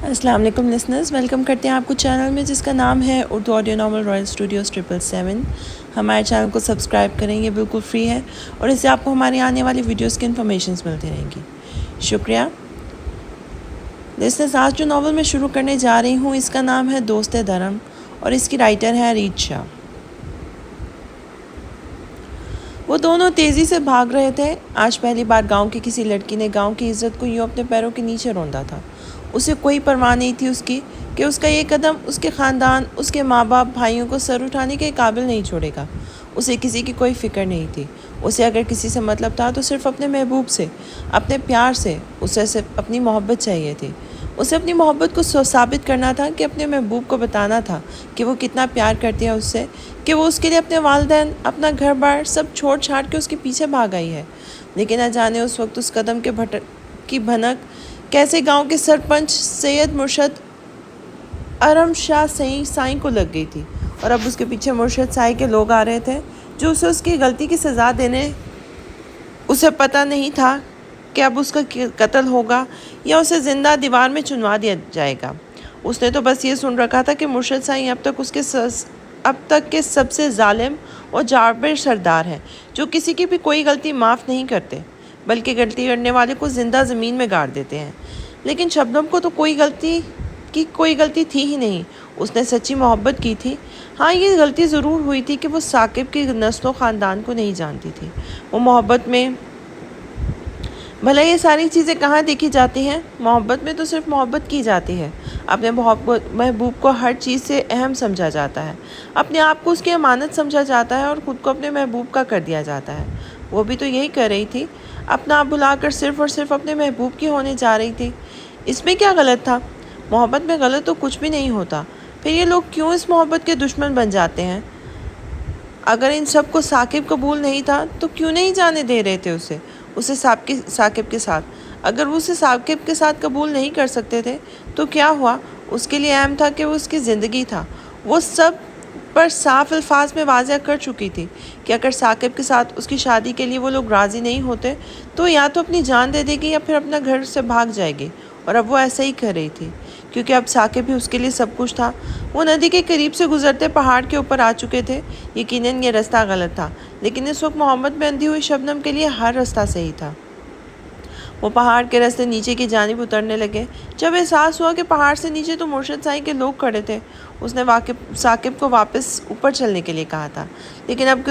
السلام علیکم listeners, welcome کرتے ہیں آپ کو چینل میں جس کا نام ہے Urdu audio novel Royal studios 777۔ ہمارے چینل کو سبسکرائب کریں، یہ بالکل فری ہے اور اس سے آپ کو ہماری آنے والی ویڈیوز کی انفارمیشنز ملتی رہیں گی۔ شکریہ لسنرز۔ آج جو ناول میں شروع کرنے جا رہی ہوں اس کا نام ہے دوست دھرم اور اس کی رائٹر ہے ریت شاہ۔ وہ دونوں تیزی سے بھاگ رہے تھے۔ آج پہلی بار گاؤں کی کسی لڑکی نے گاؤں کی عزت کو یوں اپنے پیروں کے نیچے روندا تھا۔ اسے کوئی پرواہ نہیں تھی اس کی کہ اس کا یہ قدم اس کے خاندان، اس کے ماں باپ، بھائیوں کو سر اٹھانے کے قابل نہیں چھوڑے گا۔ اسے کسی کی کوئی فکر نہیں تھی۔ اسے اگر کسی سے مطلب تھا تو صرف اپنے محبوب سے، اپنے پیار سے۔ اسے صرف اپنی محبت چاہیے تھی۔ اسے اپنی محبت کو ثابت کرنا تھا کہ اپنے محبوب کو بتانا تھا کہ وہ کتنا پیار کرتی ہے اس سے، کہ وہ اس کے لیے اپنے والدین، اپنا گھر بار سب چھوڑ چھاڑ کے اس کے پیچھے بھاگ آئی ہے۔ لیکن نہ جانے اس وقت اس قدم کے کی بھنک کیسے گاؤں کے سرپنچ سید مرشد ارم شاہ سائیں کو لگ گئی تھی، اور اب اس کے پیچھے مرشد سائیں کے لوگ آ رہے تھے جو اسے اس کی غلطی کی سزا دینے۔ اسے پتہ نہیں تھا کہ اب اس کا قتل ہوگا یا اسے زندہ دیوار میں چنوا دیا جائے گا۔ اس نے تو بس یہ سن رکھا تھا کہ مرشد سائیں اب تک کے سب سے ظالم اور جابر سردار ہیں، جو کسی کی بھی کوئی غلطی معاف نہیں کرتے بلکہ غلطی کرنے والے کو زندہ زمین میں گاڑ دیتے ہیں۔ لیکن شبنم کو تو کوئی غلطی تھی ہی نہیں۔ اس نے سچی محبت کی تھی۔ ہاں، یہ غلطی ضرور ہوئی تھی کہ وہ ثاقب کی نسل و خاندان کو نہیں جانتی تھی۔ وہ محبت میں بھلا یہ ساری چیزیں کہاں دیکھی جاتی ہیں؟ محبت میں تو صرف محبت کی جاتی ہے۔ اپنے محبوب کو ہر چیز سے اہم سمجھا جاتا ہے، اپنے آپ کو اس کی امانت سمجھا جاتا ہے اور خود کو اپنے محبوب کا کر دیا جاتا ہے۔ وہ بھی تو یہی کر رہی تھی، اپنا آپ بھلا کر صرف اور صرف اپنے محبوب کی ہونے جا رہی تھی۔ اس میں کیا غلط تھا؟ محبت میں غلط تو کچھ بھی نہیں ہوتا۔ پھر یہ لوگ کیوں اس محبت کے دشمن بن جاتے ہیں؟ اگر ان سب کو ثاقب قبول نہیں تھا تو کیوں نہیں جانے دے رہے تھے اسے ثاقب کے ساتھ؟ اگر وہ اسے ثاقب کے ساتھ قبول نہیں کر سکتے تھے تو کیا ہوا؟ اس کے لیے اہم تھا کہ وہ اس کی زندگی تھا۔ وہ سب پر صاف الفاظ میں واضح کر چکی تھی کہ اگر ثاقب کے ساتھ اس کی شادی کے لیے وہ لوگ راضی نہیں ہوتے تو یا تو اپنی جان دے دے گی یا پھر اپنا گھر سے بھاگ جائے گی، اور اب وہ ایسا ہی کر رہی تھی کیونکہ اب ثاقب بھی اس کے لیے سب کچھ تھا۔ وہ ندی کے قریب سے گزرتے پہاڑ کے اوپر آ چکے تھے۔ یقیناً یہ راستہ غلط تھا، لیکن اس وقت محبت میں اندھی ہوئی شبنم کے لیے ہر راستہ صحیح تھا۔ وہ پہاڑ کے راستے نیچے کی جانب اترنے لگے۔ جب احساس ہوا کہ پہاڑ سے نیچے تو مرشد سائیں کے لوگ کھڑے تھے، اس نے ثاقب کو واپس اوپر چلنے کے لیے کہا تھا، لیکن اب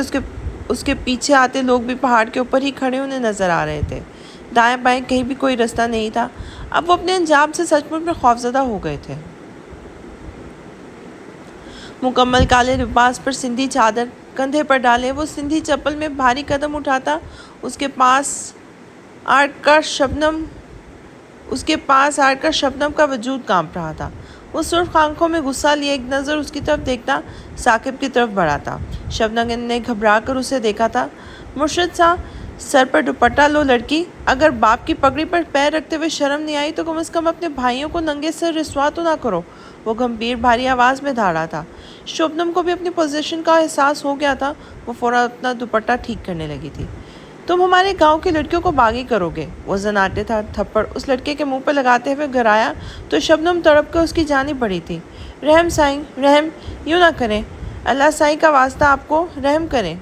اس کے پیچھے آتے لوگ بھی پہاڑ کے اوپر ہی کھڑے انہیں نظر آ رہے تھے۔ دائیں بائیں کہیں بھی کوئی راستہ نہیں تھا۔ اب وہ اپنے انجام سے سچ مچ میں خوفزدہ ہو گئے تھے۔ مکمل کالے لباس پر سندھی چادر کندھے پر ڈالے، وہ سندھی چپل میں بھاری قدم اٹھاتا اس کے پاس آڑ کر شبنم کا وجود کانپ رہا تھا۔ وہ سرخ آنکھوں میں غصہ لیے ایک نظر اس کی طرف دیکھتا ثاقب کی طرف بڑھاتا۔ شبنم نے گھبرا کر اسے دیکھا تھا۔ مرشد سا، سر پر دوپٹہ لو لڑکی، اگر باپ کی پگڑی پر پیر رکھتے ہوئے شرم نہیں آئی تو کم از کم اپنے بھائیوں کو ننگے سر رسوا تو نہ کرو۔ وہ گمبھیر بھاری آواز میں دھاڑا تھا۔ شبنم کو بھی اپنی پوزیشن کا احساس ہو گیا تھا۔ وہ فوراً اپنا دوپٹہ ٹھیک کرنے لگی تھی۔ تم ہمارے گاؤں کی لڑکیوں کو باغی کرو گے؟ وہ زناٹے تھپڑ اس لڑکے کے منہ پہ لگاتے ہوئے گھر آیا تو شبنم تڑپ کر اس کی جانب بڑھی تھی۔ رحم سائیں، رحم، یوں نہ کریں، اللہ سائیں کا واسطہ آپ کو رحم کریں۔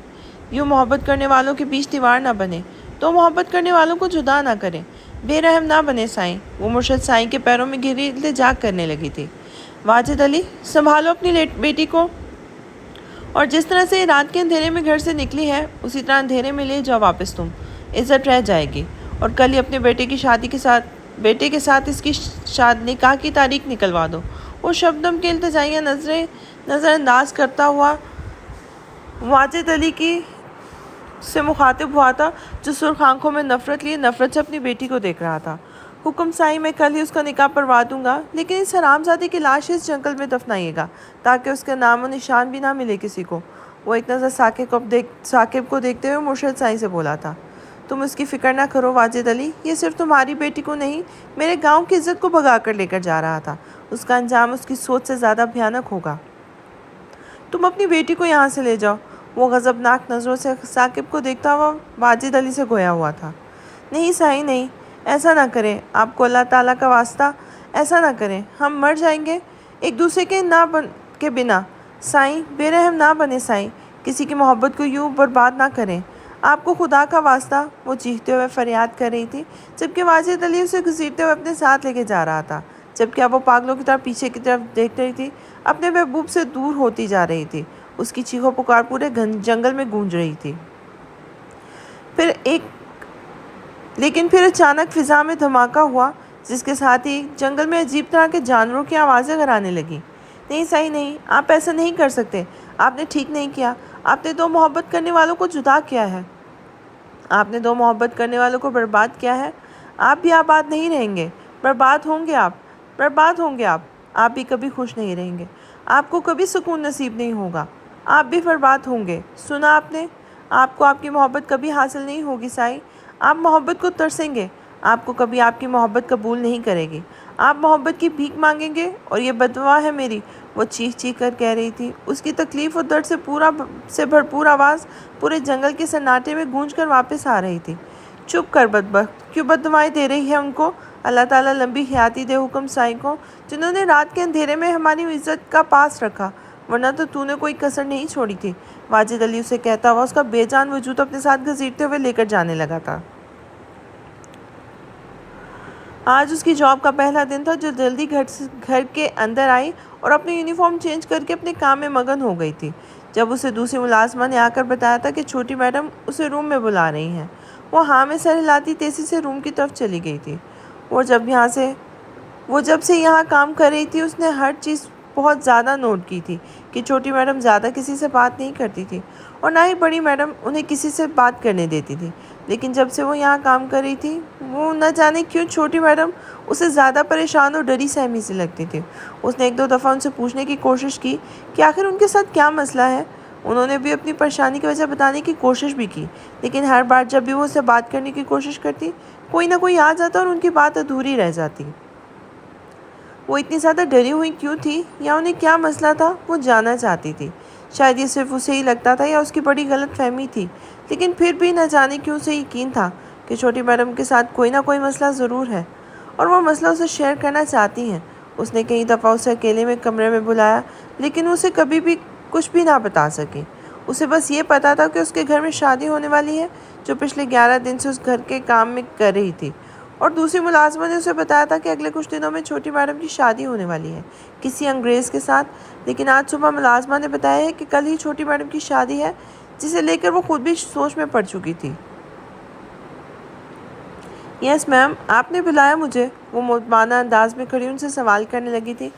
یوں محبت کرنے والوں کے بیچ دیوار نہ بنے، تو محبت کرنے والوں کو جدا نہ کریں۔ بے رحم نہ بنے سائیں۔ وہ مرشد سائیں کے پیروں میں گہری التجا کرنے لگی تھی۔ واجد علی، سنبھالو اپنی بیٹی کو، اور جس طرح سے رات کے اندھیرے میں گھر سے نکلی ہے اسی طرح اندھیرے میں لے جاؤ واپس، تم عزت رہ جائے گی، اور کل ہی اپنے بیٹے کے ساتھ اس کی نکاح کی تاریخ نکلوا دو۔ وہ شبنم کے التجائیہ نظریں نظر انداز کرتا ہوا واجد علی سے مخاطب ہوا تھا، جو سرخ آنکھوں میں نفرت سے اپنی بیٹی کو دیکھ رہا تھا۔ حکم سائیں، میں کل ہی اس کا نکاح پڑوا دوں گا، لیکن اس حرامزادی کی لاش اس جنگل میں دفنائیے گا تاکہ اس کا نام و نشان بھی نہ ملے کسی کو۔ وہ ایک نظر ثاقب کو دیکھتے ہوئے مرشد سائیں سے بولا تھا، تم اس کی فکر نہ کرو واجد علی، یہ صرف تمہاری بیٹی کو نہیں میرے گاؤں کی عزت کو بھگا کر لے کر جا رہا تھا۔ اس کا انجام اس کی سوچ سے زیادہ بھیانک ہوگا۔ تم اپنی بیٹی کو یہاں سے لے جاؤ۔ وہ غضبناک نظروں سے ثاقب کو دیکھتا ہوا واجد علی سے گویا ہوا تھا۔ نہیں سائیں، نہیں، ایسا نہ کریں، آپ کو اللہ تعالیٰ کا واسطہ ایسا نہ کریں، ہم مر جائیں گے ایک دوسرے کے بنا۔ سائیں، بے رحم نہ بنے سائیں، کسی کی محبت کو یوں برباد نہ کریں۔ آپ کو خدا کا واسطہ، وہ چیختے ہوئے فریاد کر رہی تھی، جبکہ واجد علی اسے گھسیٹتے ہوئے اپنے ساتھ لے کے جا رہا تھا، جبکہ اب وہ پاگلوں کی طرح پیچھے کی طرف دیکھ رہی تھی، اپنے محبوب سے دور ہوتی جا رہی تھی۔ اس کی چیخو پکار پورے جنگل میں گونج رہی تھی۔ لیکن پھر اچانک فضا میں دھماکہ ہوا، جس کے ساتھ ہی جنگل میں عجیب طرح کے جانوروں کی آوازیں گھرانے لگیں۔ نہیں سائیں، نہیں، آپ ایسا نہیں کر سکتے، آپ نے ٹھیک نہیں کیا، آپ نے دو محبت کرنے والوں کو جدا کیا ہے، آپ نے دو محبت کرنے والوں کو برباد کیا ہے۔ آپ بھی آباد نہیں رہیں گے، برباد ہوں گے آپ، برباد ہوں گے آپ بھی کبھی خوش نہیں رہیں گے، آپ کو کبھی سکون نصیب نہیں ہوگا، آپ بھی برباد ہوں گے۔ سنا آپ نے، آپ کو آپ کی محبت کبھی حاصل نہیں ہوگی سائیں، آپ محبت کو ترسیں گے، آپ کو کبھی آپ کی محبت قبول نہیں کرے گی، آپ محبت کی بھیک مانگیں گے، اور یہ بددعا ہے میری، وہ چیخ چیخ کر کہہ رہی تھی۔ اس کی تکلیف اور درد سے بھرپور آواز پورے جنگل کے سناٹے میں گونج کر واپس آ رہی تھی۔ چپ کر بدبخت، کیوں بددعائیں دے رہی ہے ان کو؟ اللہ تعالیٰ لمبی حیاتی دے حکم سائیں کو، جنہوں نے رات کے اندھیرے میں ہماری عزت کا پاس رکھا، ورنہ تو نے کوئی کسر نہیں چھوڑی تھی۔ واجد علی اسے کہتا ہوا اس کا بے جان وجود اپنے ساتھ گھسیٹتے ہوئے لے کر جانے لگا تھا۔ آج اس کی جاب کا پہلا دن تھا، جو جلدی گھر کے اندر آئی اور اپنی یونیفارم چینج کر کے اپنے کام میں مگن ہو گئی تھی۔ جب اسے دوسری ملازمہ نے آ کر بتایا تھا کہ چھوٹی میڈم اسے روم میں بلا رہی ہیں، وہ ہاں میں سر ہلاتی تیزی سے روم کی طرف چلی گئی تھی۔ وہ جب سے یہاں کام کر رہی تھی، اس نے ہر چیز بہت زیادہ نوٹ کی تھی کہ چھوٹی میڈم زیادہ کسی سے بات نہیں کرتی تھی، اور نہ ہی بڑی میڈم انہیں کسی سے بات کرنے دیتی تھی۔ لیکن جب سے وہ یہاں کام کر رہی تھی، وہ نہ جانے کیوں چھوٹی میڈم اسے زیادہ پریشان اور ڈری سہمی سے لگتی تھی۔ اس نے ایک دو دفعہ ان سے پوچھنے کی کوشش کی کہ آخر ان کے ساتھ کیا مسئلہ ہے۔ انہوں نے بھی اپنی پریشانی کی وجہ بتانے کی کوشش بھی کی، لیکن ہر بار جب بھی وہ اسے بات کرنے کی کوشش کرتی، کوئی نہ کوئی آ جاتا اور ان کی بات ادھوری رہ جاتی۔ وہ اتنی زیادہ ڈری ہوئی کیوں تھی، یا انہیں کیا مسئلہ تھا، وہ جاننا چاہتی تھی۔ شاید یہ صرف اسے ہی لگتا تھا یا اس کی بڑی غلط فہمی تھی، لیکن پھر بھی نہ جانے کیوں اسے یقین تھا کہ چھوٹی میڈم کے ساتھ کوئی نہ کوئی مسئلہ ضرور ہے، اور وہ مسئلہ اسے شیئر کرنا چاہتی ہیں۔ اس نے کئی دفعہ اسے اکیلے میں کمرے میں بلایا، لیکن اسے کبھی بھی کچھ بھی نہ بتا سکی۔ اسے بس یہ پتا تھا کہ اس کے گھر میں شادی ہونے والی ہے، جو پچھلے 11 دن سے اس گھر کے کام میں کر رہی تھی، اور دوسری ملازمہ نے اسے بتایا تھا کہ اگلے کچھ دنوں میں چھوٹی میڈم کی شادی ہونے والی ہے کسی انگریز کے ساتھ۔ لیکن آج صبح ملازمہ نے بتایا ہے کہ کل ہی چھوٹی میڈم کی شادی ہے، جسے لے کر وہ خود بھی سوچ میں پڑ چکی تھی۔ یس میم، آپ نے بلایا مجھے؟ وہ مطمئنہ انداز میں کھڑی ان سے سوال کرنے لگی تھی۔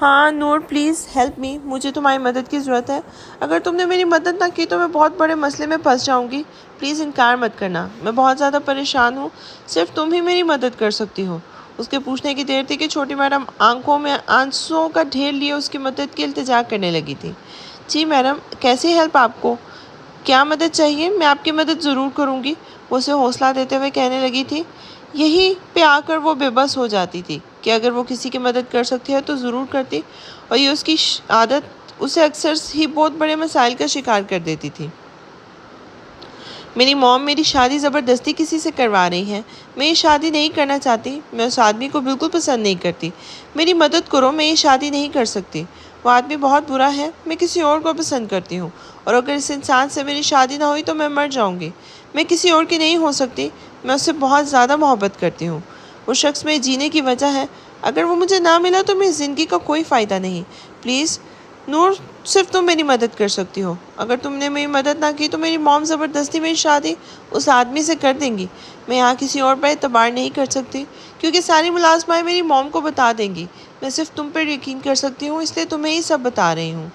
ہاں نور، پلیز ہیلپ می، مجھے تمہاری مدد کی ضرورت ہے۔ اگر تم نے میری مدد نہ کی تو میں بہت بڑے مسئلے میں پھنس جاؤں گی۔ پلیز انکار مت کرنا، میں بہت زیادہ پریشان ہوں، صرف تم ہی میری مدد کر سکتی ہو۔ اس کے پوچھنے کی دیر تھی کہ چھوٹی میڈم آنکھوں میں آنسوؤں کا ڈھیر لیے اس کی مدد کی التجا کرنے لگی تھی۔ جی میڈم، کیسی ہیلپ آپ کو؟ کیا مدد چاہیے؟ میں آپ کی مدد ضرور کروں گی، وہ اسے حوصلہ دیتے ہوئے کہنے لگی تھی۔ یہیں پہ آ کر وہ بے بس ہو جاتی تھی کہ اگر وہ کسی کی مدد کر سکتی ہے تو ضرور کرتی، اور یہ اس کی عادت اسے اکثر ہی بہت بڑے مسائل کا شکار کر دیتی تھی۔ میری موم میری شادی زبردستی کسی سے کروا رہی ہیں، میں یہ شادی نہیں کرنا چاہتی، میں اس آدمی کو بالکل پسند نہیں کرتی، میری مدد کرو، میں یہ شادی نہیں کر سکتی، وہ آدمی بہت برا ہے، میں کسی اور کو پسند کرتی ہوں، اور اگر اس انسان سے میری شادی نہ ہوئی تو میں مر جاؤں گی، میں کسی اور کی نہیں ہو سکتی، میں اس سے بہت زیادہ محبت کرتی ہوں، وہ شخص میں جینے کی وجہ ہے، اگر وہ مجھے نہ ملا تو میری زندگی کا کوئی فائدہ نہیں۔ پلیز نور، صرف تم میری مدد کر سکتی ہو، اگر تم نے میری مدد نہ کی تو میری موم زبردستی میری شادی اس آدمی سے کر دیں گی، میں یہاں کسی اور پر اعتبار نہیں کر سکتی، کیونکہ ساری ملازمائیں میری موم کو بتا دیں گی، میں صرف تم پر یقین کر سکتی ہوں، اس لیے تمہیں ہی سب بتا رہی ہوں۔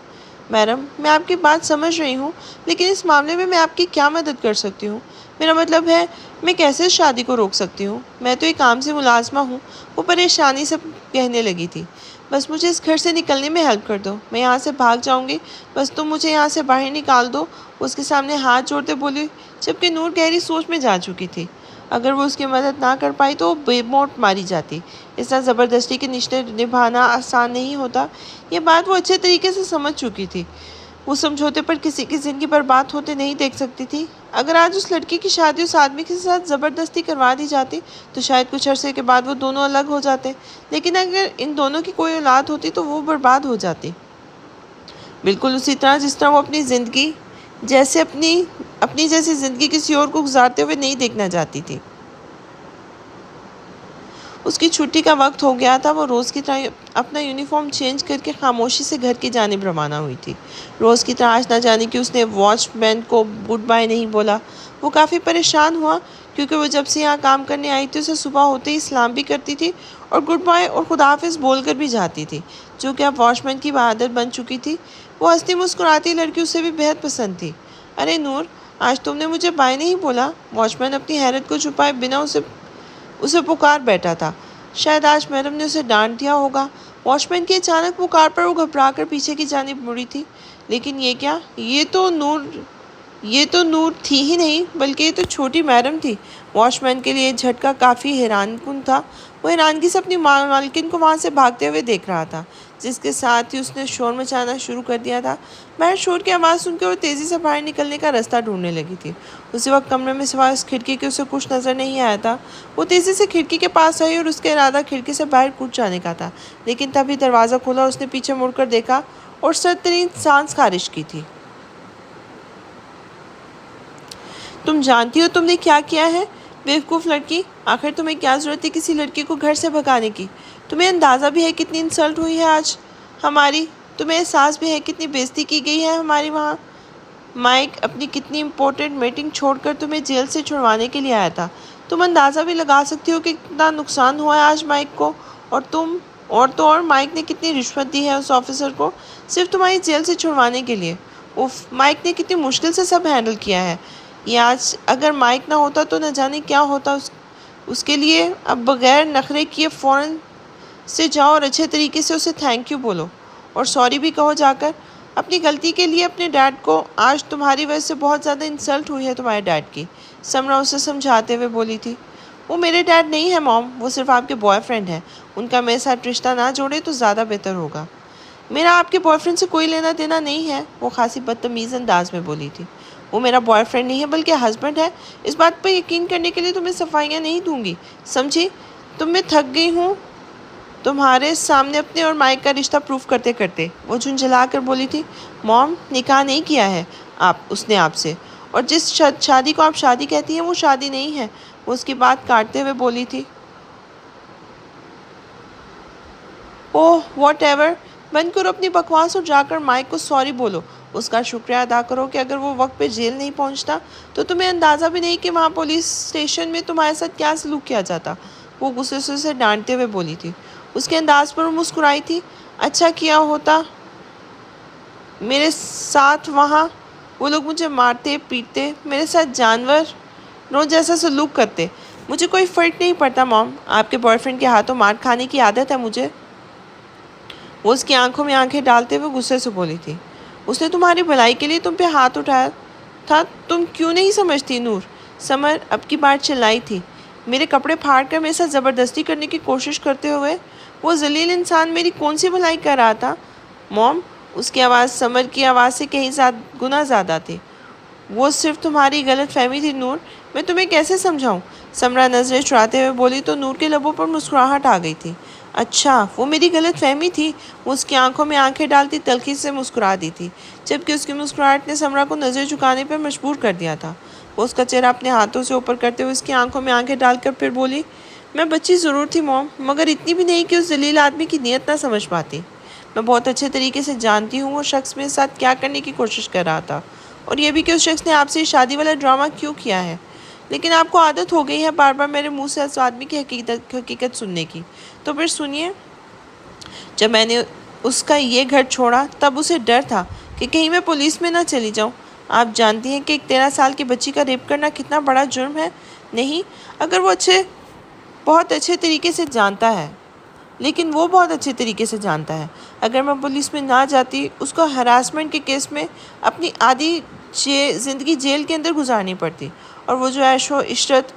میڈم، میں آپ کی بات سمجھ رہی ہوں، لیکن اس معاملے میں آپ کی کیا مدد کر سکتی ہوں؟ میرا مطلب ہے، میں کیسے اس شادی کو روک سکتی ہوں؟ میں تو ایک عام سی ملازمہ ہوں، وہ پریشانی سے کہنے لگی تھی۔ بس مجھے اس گھر سے نکلنے میں ہیلپ کر دو، میں یہاں سے بھاگ جاؤں گی، بس تم مجھے یہاں سے باہر نکال دو، اس کے سامنے ہاتھ جوڑتے بولی، جبکہ نور گہری سوچ میں جا چکی تھی۔ اگر وہ اس کی مدد نہ کر پائی تو وہ بے موت ماری جاتی، اس طرح زبردستی کے رشتے نبھانا آسان نہیں ہوتا، یہ بات وہ اچھے طریقے سے سمجھ چکی تھی۔ وہ سمجھوتے پر کسی کی زندگی برباد ہوتے نہیں دیکھ سکتی تھی۔ اگر آج اس لڑکی کی شادی اس آدمی کے ساتھ زبردستی کروا دی جاتی تو شاید کچھ عرصے کے بعد وہ دونوں الگ ہو جاتے، لیکن اگر ان دونوں کی کوئی اولاد ہوتی تو وہ برباد ہو جاتی، بالکل اسی طرح جس طرح وہ اپنی زندگی جیسی زندگی کسی اور کو گزارتے ہوئے نہیں دیکھنا چاہتی تھی۔ اس کی چھٹی کا وقت ہو گیا تھا۔ وہ روز کی طرح اپنا یونیفارم چینج کر کے خاموشی سے گھر کی جانب روانہ ہوئی تھی۔ روز کی طرح آج نہ جانے کہ اس نے واچ مین کو گڈ بائے نہیں بولا۔ وہ کافی پریشان ہوا کیونکہ وہ جب سے یہاں کام کرنے آئی تھی اسے صبح ہوتے ہی سلام بھی کرتی تھی اور گڈ بائے اور خدا حافظ بول کر بھی جاتی تھی، جو کہ اب واچ مین کی عادت بن چکی تھی۔ وہ ہنستی مسکراتی لڑکی اسے بھی بہت پسند تھی۔ ارے نور، آج تم نے مجھے بائے نہیں بولا؟ واچ مین اپنی حیرت کو چھپائے بنا اسے پکار بیٹھا تھا۔ شاید آج میڈم نے اسے ڈانٹ دیا ہوگا۔ واچ مین کی اچانک پکار پر وہ گھبرا کر پیچھے کی جانب مڑی تھی۔ لیکن یہ کیا؟ یہ تو نور تھی ہی نہیں، بلکہ یہ تو چھوٹی میڈم تھی۔ واچ مین کے لیے یہ جھٹکا کافی حیران کن تھا۔ وہ حیرانگی سے اپنی مالکن کو وہاں سے بھاگتے ہوئے دیکھ رہا تھا، جس کے ساتھ ہی اس نے شور مچانا شروع کر دیا تھا۔ باہر شور کی آواز سن کے وہ تیزی سے باہر نکلنے کا راستہ ڈھونڈنے لگی تھی۔ اسی وقت کمرے میں سوائے اس کھڑکی کے اسے کچھ نظر نہیں آیا تھا۔ وہ تیزی سے کھڑکی کے پاس آئی اور اس کا ارادہ کھڑکی سے باہر کود جانے کا تھا، لیکن تبھی دروازہ کھولا اور اس نے پیچھے مڑ کر دیکھا اور سرد ترین سانس خارج کی تھی۔ تم جانتی ہو تم نے کیا کیا ہے؟ بیوقوف لڑکی، آخر تمہیں کیا ضرورت تھی کسی لڑکی کو گھر سے بھگانے کی؟ تمہیں اندازہ بھی ہے کتنی انسلٹ ہوئی ہے آج ہماری؟ تمہیں احساس بھی ہے کتنی بےزتی کی گئی ہے ہماری وہاں؟ مائک اپنی کتنی امپورٹنٹ میٹنگ چھوڑ کر تمہیں جیل سے چھڑوانے کے لیے آیا تھا۔ تم اندازہ بھی لگا سکتی ہو کہ کتنا نقصان ہوا ہے آج مائک کو، اور مائک نے کتنی رشوت دی ہے اس آفیسر کو صرف تمہاری جیل سے چھڑوانے کے لیے۔ مائک نے کتنی مشکل سے سب ہینڈل کیا ہے یہ آج۔ اگر مائک نہ ہوتا تو نہ جانے کیا ہوتا اس کے لیے۔ اب بغیر نخرے کیے فوراً سے جاؤ اور اچھے طریقے سے اسے تھینک یو بولو اور سوری بھی کہو جا کر اپنی غلطی کے لیے اپنے ڈیڈ کو۔ آج تمہاری وجہ سے بہت زیادہ انسلٹ ہوئی ہے تمہارے ڈیڈ کی، سمرا اسے سمجھاتے ہوئے بولی تھی۔ وہ میرے ڈیڈ نہیں ہے موم، وہ صرف آپ کے بوائے فرینڈ ہیں۔ ان کا میرے ساتھ رشتہ نہ جوڑے تو زیادہ بہتر ہوگا۔ میرا آپ کے بوائے فرینڈ سے کوئی لینا دینا نہیں ہے، وہ خاصی بدتمیز انداز میں بولی تھی۔ وہ میرا بوائے فرینڈ نہیں ہے بلکہ ہسبینڈ ہے۔ اس بات پر یقین کرنے کے لیے تمہیں صفائیاں نہیں دوں گی، سمجھی؟ میں تھک گئی ہوں تمہارے سامنے اپنے اور مائک کا رشتہ پروف کرتے کرتے، وہ جھنجھلا کر بولی تھی۔ موم، نکاح نہیں کیا ہے اس نے آپ سے، اور جس شادی کو آپ شادی کہتی ہیں وہ شادی نہیں ہے، وہ اس کی بات کاٹتے ہوئے بولی تھی۔ اوہ واٹ ایور، بند کرو اپنی بکواس اور جا کر مائک کو سوری بولو، اس کا شکریہ ادا کرو کہ اگر وہ وقت پہ جیل نہیں پہنچتا تو تمہیں اندازہ بھی نہیں کہ وہاں پولیس اسٹیشن میں تمہارے ساتھ کیا سلوک کیا جاتا، وہ غصے سے اسے ڈانٹتے ہوئے بولی تھی۔ اس کے انداز پر وہ مسکرائی تھی۔ اچھا کیا ہوتا میرے ساتھ وہاں، وہ لوگ مجھے مارتے پیٹتے، میرے ساتھ جانوروں جیسا سلوک کرتے، مجھے کوئی فرق نہیں پڑتا موم، آپ کے بوائے فرینڈ کے ہاتھوں مار کھانے کی عادت ہے مجھے، وہ اس کی آنکھوں میں آنکھیں ڈالتے ہوئے غصے سے بولی تھی۔ اس نے تمہاری بھلائی کے لیے تم پہ ہاتھ اٹھایا تھا، تم کیوں نہیں سمجھتی نور؟ سمر اب کی بار چلائی تھی۔ میرے کپڑے پھاڑ کر میرے ساتھ زبردستی کرنے کی کوشش کرتے ہوئے وہ ذلیل انسان میری کون سی بھلائی کر رہا تھا؟ موم، اس کی آواز سمر کی آواز سے کہیں گنا زیادہ تھی۔ وہ صرف تمہاری غلط فہمی تھی نور، میں تمہیں کیسے سمجھاؤں؟ سمرا نظریں چڑھاتے ہوئے بولی تو نور کے لبوں پر مسکراہٹ آ گئی تھی۔ اچھا وہ میری غلط فہمی تھی، وہ اس کی آنکھوں میں آنکھیں ڈالتی تلخی سے مسکرا دی تھی، جبکہ اس کی مسکراہٹ نے سمرا کو نظر جھکانے پر مجبور کر دیا تھا۔ وہ اس کا چہرہ اپنے ہاتھوں سے اوپر کرتے ہوئے اس کی آنکھوں میں آنکھیں ڈال کر پھر بولی، میں بچی ضرور تھی موم، مگر اتنی بھی نہیں کہ اس ذلیل آدمی کی نیت نہ سمجھ پاتی۔ میں بہت اچھے طریقے سے جانتی ہوں وہ شخص میرے ساتھ کیا کرنے کی کوشش کر رہا تھا، اور یہ بھی کہ اس شخص نے آپ سے شادی والا ڈرامہ کیوں کیا ہے، لیکن آپ کو عادت ہو گئی ہے بار بار میرے منہ سے اس آدمی کی حقیقت سننے کی۔ تو پھر سنیے، جب میں نے اس کا یہ گھر چھوڑا تب اسے ڈر تھا کہ کہیں میں پولیس میں نہ چلی جاؤں۔ آپ جانتی ہیں کہ ایک 13 سال کی بچی کا ریپ کرنا کتنا بڑا جرم ہے؟ نہیں، اگر وہ بہت اچھے طریقے سے جانتا ہے، لیکن وہ بہت اچھے طریقے سے جانتا ہے، اگر میں پولیس میں نہ جاتی اس کو ہراسمنٹ کے کیس میں اپنی آدھی زندگی جیل کے اندر گزارنی پڑتی، اور وہ جو عیش و عشرت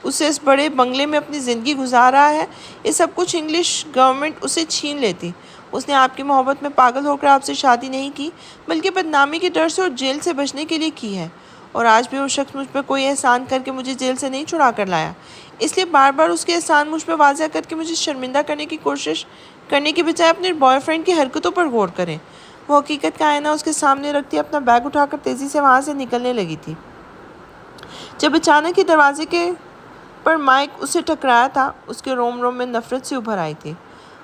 اسے اس بڑے بنگلے میں اپنی زندگی گزار رہا ہے، یہ سب کچھ انگلش گورنمنٹ اسے چھین لیتی۔ اس نے آپ کی محبت میں پاگل ہو کر آپ سے شادی نہیں کی، بلکہ بدنامی کے ڈر سے اور جیل سے بچنے کے لیے کی ہے۔ اور آج بھی وہ شخص مجھ پہ کوئی احسان کر کے مجھے جیل سے نہیں چھڑا کر لایا، اس لیے بار بار اس کے احسان مجھ پہ واضح کر کے مجھے شرمندہ کرنے کی کوشش کرنے کے بجائے اپنے بوائے فرینڈ کی حرکتوں پر غور کریں۔ وہ حقیقت کا آئینہ اس کے سامنے رکھتی اپنا بیگ اٹھا کر تیزی سے وہاں سے نکلنے لگی تھی، جب اچانک ہی دروازے کے پر مائک اسے ٹکرایا تھا۔ اس کے روم روم میں نفرت سے ابھر آئی تھی۔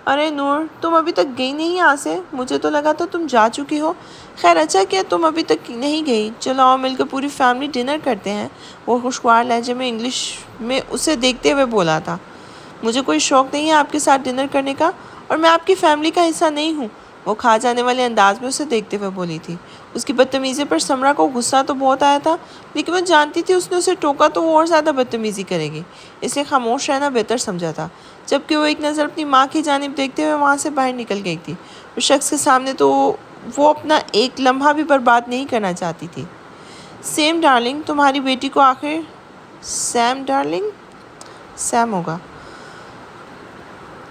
ارے نور، تم ابھی تک گئی نہیں یہاں سے؟ مجھے تو لگا تھا تم جا چکی ہو۔ خیر اچھا کیا تم ابھی تک نہیں گئی، چلو آؤ مل کر پوری فیملی ڈنر کرتے ہیں، وہ خوشگوار لہجے میں انگلش میں اسے دیکھتے ہوئے بولا تھا۔ مجھے کوئی شوق نہیں ہے آپ کے ساتھ ڈنر کرنے کا، اور میں آپ کی فیملی کا حصہ نہیں ہوں، وہ کھا جانے والے انداز میں اسے دیکھتے ہوئے بولی تھی۔ اس کی بدتمیزی پر سمرا کو غصہ تو بہت آیا تھا، لیکن وہ جانتی تھی اس نے اسے ٹوکا تو وہ اور زیادہ بدتمیزی کرے گی، اس لیے خاموش رہنا بہتر سمجھا تھا۔ جبکہ وہ ایک نظر اپنی ماں کی جانب دیکھتے ہوئے وہاں سے باہر نکل گئی تھی۔ اس شخص کے سامنے تو وہ اپنا ایک لمحہ بھی برباد نہیں کرنا چاہتی تھی۔ سیم ڈارلنگ، تمہاری بیٹی کو آخر سیم ڈارلنگ سیم ہوگا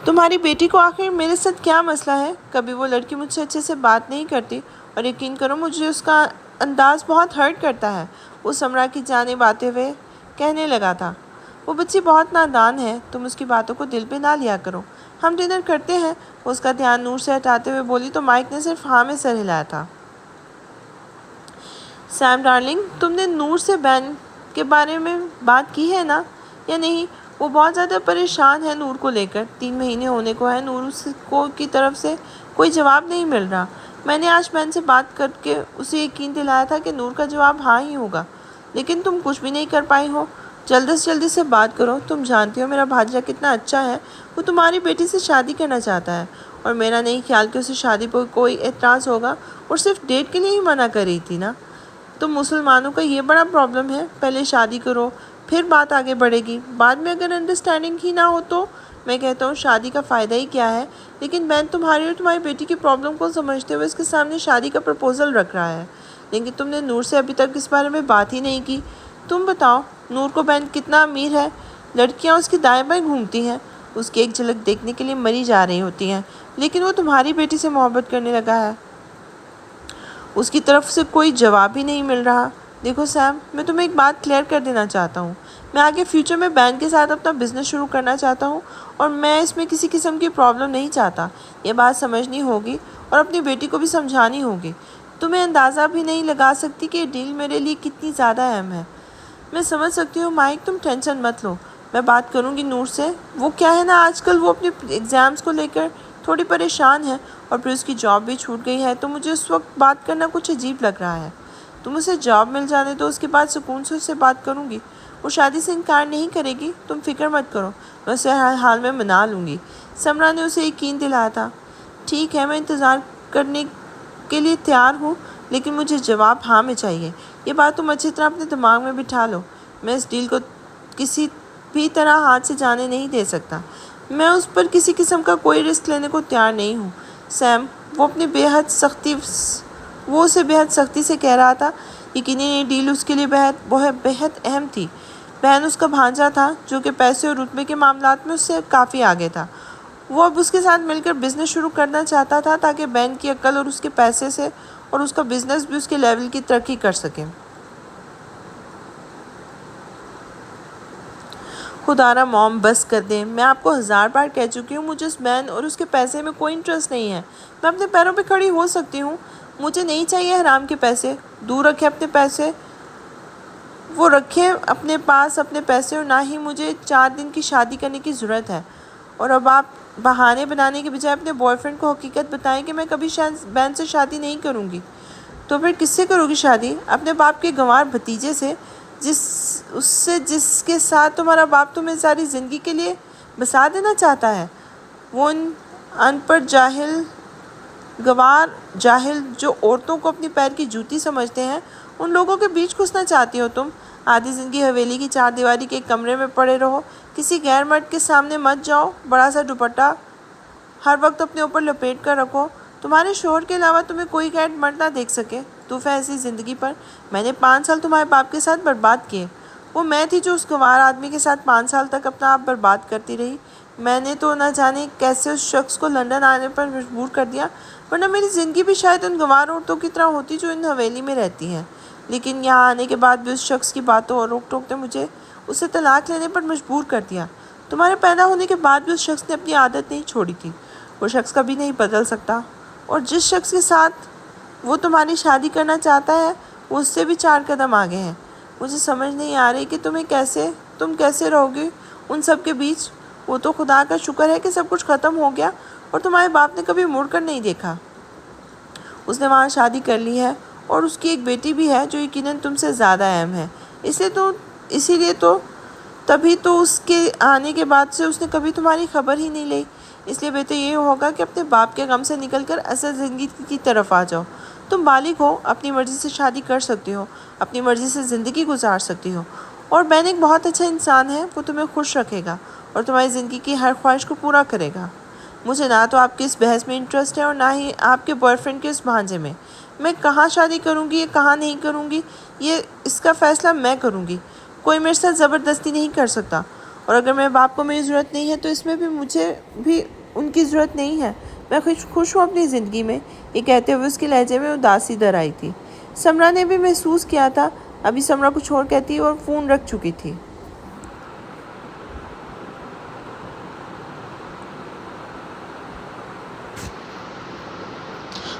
تمہاری بیٹی کو آخر میرے ساتھ کیا مسئلہ ہے؟ کبھی وہ لڑکی مجھ سے اچھے سے بات نہیں کرتی، اور یقین کرو مجھے اس کا انداز بہت ہرٹ کرتا ہے، وہ سمرا کی جانب آتے ہوئے کہنے لگا تھا۔ وہ بچی بہت نادان ہے، تم اس کی باتوں کو دل پہ نہ لیا کرو، ہم ڈنر کرتے ہیں۔ وہ اس کا دھیان نور سے ہٹاتے ہوئے بولی تو مائک نے صرف ہاں میں سر ہلایا تھا۔ سیم ڈارلنگ، تم نے نور سے بین کے بارے میں بات کی ہے نا، یا نہیں؟ وہ بہت زیادہ پریشان ہے نور کو لے کر، 3 مہینے ہونے کو ہے، نور کو کی طرف سے کوئی جواب نہیں مل رہا۔ میں نے آج بین سے بات کر کے اسے یقین دلایا تھا کہ نور کا جواب ہاں ہی ہوگا، لیکن تم کچھ بھی نہیں کر پائی ہو۔ جلدی سے بات کرو، تم جانتی ہو میرا بھانجا کتنا اچھا ہے، وہ تمہاری بیٹی سے شادی کرنا چاہتا ہے، اور میرا نہیں خیال کہ اسے شادی پر کوئی اعتراض ہوگا، اور صرف ڈیٹ کے لیے ہی منع کر رہی تھی نا۔ تم مسلمانوں کا یہ بڑا پرابلم ہے، پہلے شادی کرو پھر بات آگے بڑھے گی، بعد میں اگر انڈرسٹینڈنگ ہی نہ ہو تو میں کہتا ہوں شادی کا فائدہ ہی کیا ہے۔ لیکن بین تمہاری اور تمہاری بیٹی کی پرابلم کو سمجھتے ہوئے اس کے سامنے شادی کا پرپوزل رکھ رہا ہے، لیکن تم نے نور سے ابھی تک اس بارے میں بات ہی نہیں کی۔ تم بتاؤ نور کو بین کتنا امیر ہے، لڑکیاں اس کی دائیں بائیں گھومتی ہیں، اس کی ایک جھلک دیکھنے کے لیے مری جا رہی ہوتی ہیں، لیکن وہ تمہاری بیٹی سے محبت کرنے لگا ہے، اس کی طرف سے کوئی جواب ہی نہیں مل رہا۔ دیکھو سیم، میں تمہیں ایک بات کلیئر کر دینا چاہتا ہوں، میں آگے فیوچر میں بین کے ساتھ اپنا بزنس شروع کرنا چاہتا ہوں، اور میں اس میں کسی قسم کی پرابلم نہیں چاہتا۔ یہ بات سمجھنی ہوگی اور اپنی بیٹی کو بھی سمجھانی ہوگی۔ تمہیں اندازہ بھی نہیں لگا سکتی کہ یہ ڈیل میرے لیے کتنی زیادہ اہم ہے۔ میں سمجھ سکتی ہوں مائک، تم ٹینشن مت لو، میں بات کروں گی نور سے۔ وہ کیا ہے نا، آج کل وہ اپنے ایگزامز کو لے کر تھوڑی پریشان ہے، اور پھر اس کی جاب بھی چھوٹ گئی ہے، تو مجھے اس وقت بات کرنا کچھ عجیب لگ رہا ہے۔ تم اسے جاب مل جانے تو اس کے بعد سکون سے اس سے بات کروں گی، وہ شادی سے انکار نہیں کرے گی، تم فکر مت کرو، میں اسے ہر حال میں منا لوں گی۔ سمرا نے اسے یقین دلایا تھا۔ ٹھیک ہے، میں انتظار کرنے کے لیے تیار ہوں، لیکن مجھے جواب ہاں میں چاہیے۔ یہ بات تم اچھی طرح اپنے دماغ میں بٹھا لو، میں اس ڈیل کو کسی بھی طرح ہاتھ سے جانے نہیں دے سکتا، میں اس پر کسی قسم کا کوئی رسک لینے کو تیار نہیں ہوں۔ سیم، وہ اسے بہت سختی سے کہہ رہا تھا، یقیناً یہ ڈیل اس کے لیے بہت اہم تھی۔ بہن اس کا بھانجا تھا، جو کہ پیسے اور رتبے کے معاملات میں اس سے کافی آگے تھا۔ وہ اب اس کے ساتھ مل کر بزنس شروع کرنا چاہتا تھا، تاکہ بہن کی عقل اور اس کے پیسے سے اور اس کا بزنس بھی اس کے لیول کی ترقی کر سکے۔ خدارا موم، بس کر دیں، میں آپ کو 1000 بار کہہ چکی ہوں، مجھے اس بہن اور اس کے پیسے میں کوئی انٹرسٹ نہیں ہے، میں اپنے پیروں پہ کھڑی ہو سکتی ہوں، مجھے نہیں چاہیے حرام کے پیسے، دور رکھیں اپنے پیسے، وہ رکھیں اپنے پاس اپنے پیسے، اور نہ ہی مجھے 4 دن کی شادی کرنے کی ضرورت ہے۔ اور اب آپ بہانے بنانے کے بجائے اپنے بوائے فرینڈ کو حقیقت بتائیں کہ میں کبھی بہن سے شادی نہیں کروں گی۔ تو پھر کس سے کرو گی شادی؟ اپنے باپ کے گنوار بھتیجے سے، جس کے ساتھ تمہارا باپ تمہیں ساری زندگی کے لیے بسا دینا چاہتا ہے۔ وہ ان پڑھ گنوار جاہل جو عورتوں کو اپنی پیر کی جوتی سمجھتے ہیں، ان لوگوں کے بیچ گھسنا چاہتی ہو تم۔ آدھی زندگی حویلی کی 4 دیواری کے ایک کمرے میں پڑے رہو، کسی غیر مرد کے سامنے مت جاؤ، بڑا سا دوپٹہ ہر وقت اپنے اوپر لپیٹ کر رکھو، تمہارے شوہر کے علاوہ تمہیں کوئی غیر مرد نہ دیکھ سکے۔ تو ایسی زندگی پر میں نے 5 سال تمہارے باپ کے ساتھ برباد کیے۔ وہ میں تھی جو اس گنوار آدمی کے ساتھ 5 سال تک اپنا آپ برباد کرتی رہی۔ میں نے تو نہ جانے کیسے اس شخص کو لندن آنے پر مجبور کر دیا، ورنہ میری زندگی بھی شاید ان گنوار عورتوں کی طرح ہوتی جو ان حویلی میں رہتی ہیں۔ لیکن یہاں آنے کے بعد بھی اس شخص کی باتوں اور روک ٹوک نے مجھے اس سے طلاق لینے پر مجبور کر دیا۔ تمہارے پیدا ہونے کے بعد بھی اس شخص نے اپنی عادت نہیں چھوڑی تھی۔ وہ شخص کبھی نہیں بدل سکتا، اور جس شخص کے ساتھ وہ تمہاری شادی کرنا چاہتا ہے وہ اس سے بھی 4 قدم آگے ہے۔ مجھے سمجھ نہیں آ رہی کہ تم کیسے رہو گے ان سب کے بیچ۔ وہ تو خدا کا شکر ہے کہ سب کچھ ختم ہو گیا اور تمہارے باپ نے کبھی مڑ کر نہیں دیکھا۔ اس نے وہاں شادی کر لی ہے اور اس کی ایک بیٹی بھی ہے جو یقیناً تم سے زیادہ اہم ہے۔ اسی لیے تو تبھی تو اس کے آنے کے بعد سے اس نے کبھی تمہاری خبر ہی نہیں لی۔ اس لیے بہتر یہ ہوگا کہ اپنے باپ کے غم سے نکل کر اصل زندگی کی طرف آ جاؤ۔ تم بالغ ہو، اپنی مرضی سے شادی کر سکتی ہو، اپنی مرضی سے زندگی گزار سکتی ہو، اور بین ایک بہت اچھا انسان ہے، وہ تمہیں خوش رکھے گا اور تمہاری زندگی کی ہر خواہش کو پورا کرے گا۔ مجھے نہ تو آپ کی اس بحث میں انٹرسٹ ہے اور نہ ہی آپ کے بوائے فرینڈ کے اس بھانجے میں۔ میں کہاں شادی کروں گی یا کہاں نہیں کروں گی، اس کا فیصلہ میں کروں گی۔ کوئی میرے ساتھ زبردستی نہیں کر سکتا، اور اگر میرے باپ کو میری ضرورت نہیں ہے تو اس میں بھی مجھے بھی ان کی ضرورت نہیں ہے۔ میں خوش ہوں اپنی زندگی میں۔ یہ کہتے ہوئے اس کے لہجے میں اداسی در آئی تھی۔ سمرا نے بھی محسوس کیا تھا۔ ابھی سمرا کچھ اور کہتی اور فون رکھ چکی تھی۔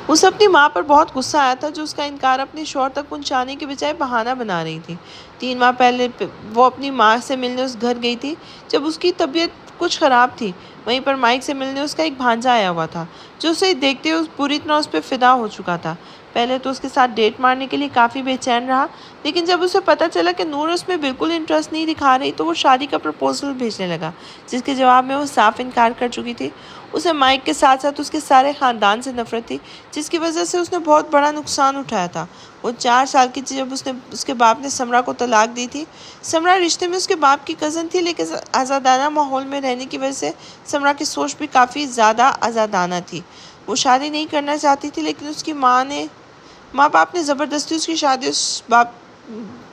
اسے اپنی ماں پر بہت غصہ آیا تھا جو اس کا انکار اپنے شوہر تک پہنچانے کے بجائے بہانہ بنا رہی تھی۔ 3 ماہ پہلے وہ اپنی ماں سے ملنے اس گھر گئی تھی جب اس کی طبیعت کچھ خراب تھی۔ وہیں پر مائک سے ملنے اس کا ایک بھانجا آیا ہوا تھا جو اسے دیکھتے ہوئے پوری طرح اس پہ فدا ہو چکا تھا۔ پہلے تو اس کے ساتھ ڈیٹ مارنے کے لیے کافی بے چین رہا، لیکن جب اسے پتہ چلا کہ نور اس میں بالکل انٹرسٹ نہیں دکھا رہی تو وہ شادی کا پرپوزل بھیجنے لگا، جس کے جواب میں وہ صاف انکار کر چکی تھی۔ اسے مائک کے ساتھ ساتھ اس کے سارے خاندان سے نفرت تھی، جس کی وجہ سے اس نے بہت بڑا نقصان اٹھایا تھا۔ وہ 4 سال کی تھی جب اس کے باپ نے سمرا کو طلاق دی تھی۔ سمرا رشتے میں اس کے باپ کی کزن تھی، لیکن آزادانہ ماحول میں رہنے کی وجہ سے سمرا کی سوچ بھی کافی زیادہ آزادانہ تھی۔ وہ شادی نہیں کرنا چاہتی تھی، لیکن اس کی ماں باپ نے زبردستی اس کی شادی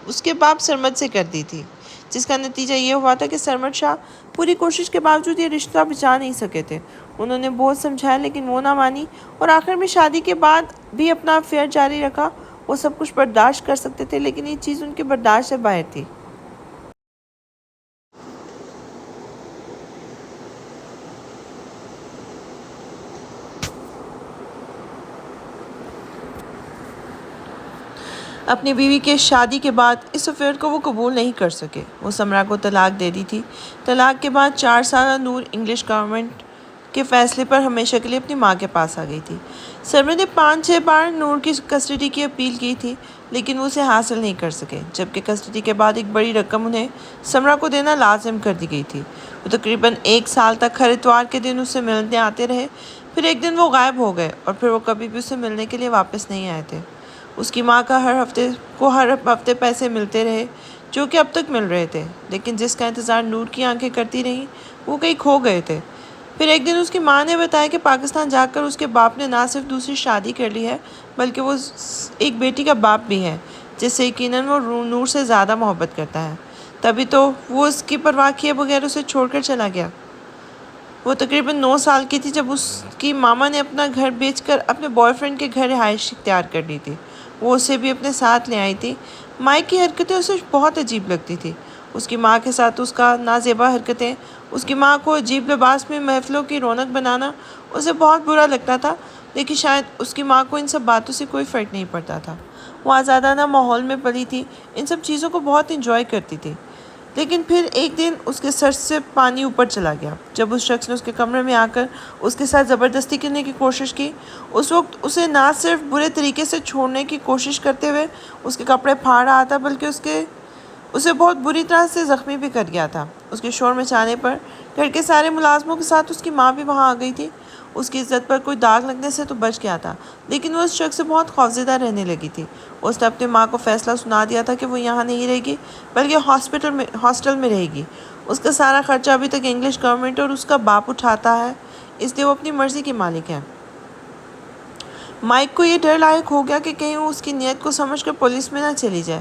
اس کے باپ سرمد سے کر دی تھی، جس کا نتیجہ یہ ہوا تھا کہ سرمد شاہ پوری کوشش کے باوجود یہ رشتہ بچا نہیں سکے تھے۔ انہوں نے بہت سمجھایا لیکن وہ نہ مانی، اور آخر میں شادی کے بعد بھی اپنا افیئر جاری رکھا۔ وہ سب کچھ برداشت کر سکتے تھے، لیکن یہ چیز ان کے برداشت سے باہر تھی۔ اپنی بیوی کے شادی کے بعد اس افیئر کو وہ قبول نہیں کر سکے۔ وہ سمرا کو طلاق دے دی تھی۔ طلاق کے بعد 4 سالہ نور انگلش گورنمنٹ کے فیصلے پر ہمیشہ کے لیے اپنی ماں کے پاس آ گئی تھی۔ سرمد نے 5-6 بار نور کی کسٹڈی کی اپیل کی تھی، لیکن وہ اسے حاصل نہیں کر سکے، جبکہ کسٹڈی کے بعد ایک بڑی رقم انہیں سمرا کو دینا لازم کر دی گئی تھی۔ وہ تقریباً 1 سال تک ہر اتوار کے دن اس سے ملنے آتے رہے، پھر ایک دن وہ غائب ہو گئے اور پھر وہ کبھی بھی اس سے ملنے کے لیے واپس نہیں آئے تھے۔ اس کی ماں کا ہر ہفتے پیسے ملتے رہے، جو کہ اب تک مل رہے تھے، لیکن جس کا انتظار نور کی آنکھیں کرتی رہیں وہ کہیں کھو گئے تھے۔ پھر ایک دن اس کی ماں نے بتایا کہ پاکستان جا کر اس کے باپ نے نہ صرف دوسری شادی کر لی ہے، بلکہ وہ ایک بیٹی کا باپ بھی ہے، جس سے یقیناً وہ نور سے زیادہ محبت کرتا ہے۔ تبھی تو وہ اس کی پرواہ کیے بغیر اسے چھوڑ کر چلا گیا۔ وہ تقریباً 9 سال کی تھی جب اس کی ماما نے اپنا گھر بیچ کر اپنے بوائے فرینڈ کے گھر رہائش اختیار کر لی تھی۔ وہ اسے بھی اپنے ساتھ لے آئی تھی۔ مائک کی حرکتیں اسے بہت عجیب لگتی تھی۔ اس کی ماں کے ساتھ اس کا نازیبا حرکتیں، اس کی ماں کو عجیب لباس میں محفلوں کی رونق بنانا اسے بہت برا لگتا تھا، لیکن شاید اس کی ماں کو ان سب باتوں سے کوئی فرق نہیں پڑتا تھا۔ وہ آزادانہ ماحول میں پلی تھی، ان سب چیزوں کو بہت انجوائے کرتی تھی۔ لیکن پھر ایک دن اس کے سر سے پانی اوپر چلا گیا جب اس شخص نے اس کے کمرے میں آ کر اس کے ساتھ زبردستی کرنے کی کوشش کی۔ اس وقت اسے نہ صرف برے طریقے سے چھوڑنے کی کوشش کرتے ہوئے اس کے کپڑے پھاڑ رہا تھا، بلکہ اسے بہت بری طرح سے زخمی بھی کر گیا تھا۔ اس کے شور مچانے پر گھر کے سارے ملازموں کے ساتھ اس کی ماں بھی وہاں آ گئی تھی۔ اس کی عزت پر کوئی داغ لگنے سے تو بچ گیا تھا، لیکن وہ اس شخص سے بہت خوفزدہ رہنے لگی تھی۔ اس نے اپنی ماں کو فیصلہ سنا دیا تھا کہ وہ یہاں نہیں رہے گی، بلکہ ہاسٹل میں رہے گی۔ اس کا سارا خرچہ ابھی تک انگلش گورنمنٹ اور اس کا باپ اٹھاتا ہے، اس لیے وہ اپنی مرضی کی مالک ہے۔ مائک کو یہ ڈر لاحق ہو گیا کہ کہیں وہ اس کی نیت کو سمجھ کر پولیس میں نہ چلی جائے۔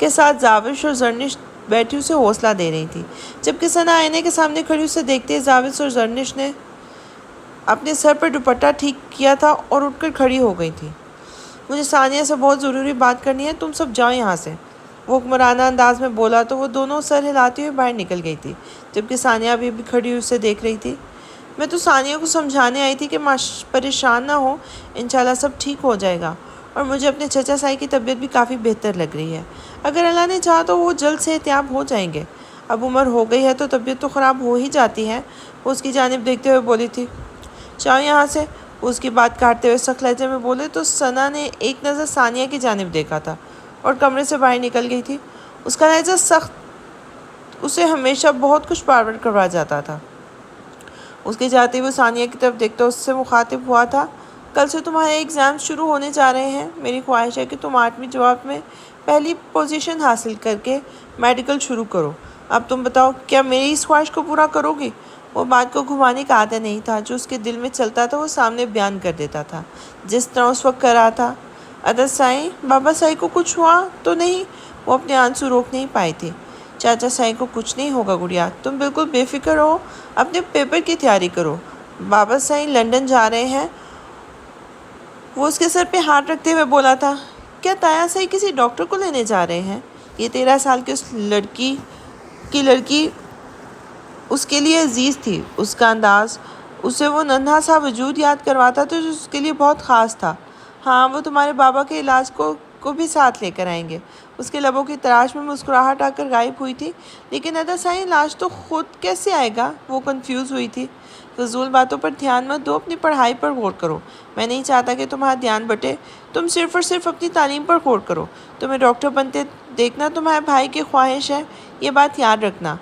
کے ساتھ زاوش اور زرنش بیٹھی اسے حوصلہ دے رہی تھی، جبکہ ثنا آئینے کے سامنے کھڑی اسے دیکھتے ہی زاوش اور زرنش نے اپنے سر پر دوپٹہ ٹھیک کیا تھا اور اٹھ کر کھڑی ہو گئی تھی۔ مجھے ثانیہ سے بہت ضروری بات کرنی ہے، تم سب جاؤ یہاں سے، وہ حکمرانہ انداز میں بولا تو وہ دونوں سر ہلاتی ہوئی باہر نکل گئی تھی، جبکہ ثانیہ ابھی بھی کھڑی اسے دیکھ رہی تھی۔ میں تو ثانیہ کو سمجھانے آئی تھی کہ پریشان نہ ہو، انشاءاللہ سب ٹھیک ہو جائے گا، اور مجھے اپنے چچا سائی کی طبیعت بھی کافی بہتر لگ رہی ہے، اگر اللہ نے چاہا تو وہ جلد سے احتیاط ہو جائیں گے، اب عمر ہو گئی ہے تو طبیعت تو خراب ہو ہی جاتی ہے۔ وہ اس کی جانب دیکھتے ہوئے بولی تھی، جاؤ یہاں سے، وہ اس کی بات کاٹتے ہوئے سخت لہجے میں بولے تو ثنا نے ایک نظر ثانیہ کی جانب دیکھا تھا اور کمرے سے باہر نکل گئی تھی۔ اس کا لہجہ سخت اسے ہمیشہ بہت کچھ بار کروا جاتا تھا۔ اس کے جاتے ہوئے ثانیہ کی طرف دیکھتا اس سے مخاطب ہوا تھا، کل سے تمہارے ایگزام شروع ہونے جا رہے ہیں، میری خواہش ہے کہ تم 8ویں جماعت میں پہلی پوزیشن حاصل کر کے میڈیکل شروع کرو، اب تم بتاؤ کیا میری اس خواہش کو پورا کرو گی؟ وہ بات کو گھمانے کا عادت نہیں تھا، جو اس کے دل میں چلتا تھا وہ سامنے بیان کر دیتا تھا، جس طرح اس وقت کر رہا تھا۔ عدد سائی، بابا سائی کو کچھ ہوا تو نہیں؟ وہ اپنے آنسو روک نہیں پائی تھی۔ چاچا سائی کو کچھ نہیں ہوگا گڑیا، تم بالکل بے فکر ہو، اپنے پیپر کی تیاری کرو، بابا سائی لندن جا رہے ہیں۔ وہ اس کے سر پہ ہاتھ رکھتے ہوئے بولا تھا، کیا تایا سائی کسی ڈاکٹر کو لینے جا رہے ہیں؟ یہ 13 سال کی اس لڑکی اس کے لیے عزیز تھی، اس کا انداز اسے وہ ننھا سا وجود یاد کرواتا تھا جو اس کے لیے بہت خاص تھا۔ ہاں، وہ تمہارے بابا کے علاج کو بھی ساتھ لے کر آئیں گے۔ اس کے لبوں کی تراش میں مسکراہٹ آ کر غائب ہوئی تھی۔ لیکن عدد سائی، علاج تو خود کیسے آئے گا؟ وہ کنفیوز ہوئی تھی۔ فضول باتوں پر دھیان مت دو، اپنی پڑھائی پر غور کرو، میں نہیں چاہتا کہ تمہارا دھیان بٹے، تم صرف اور صرف اپنی تعلیم پر غور کرو، تمہیں ڈاکٹر بنتے دیکھنا تمہارے بھائی کی خواہش ہے، یہ بات یاد رکھنا،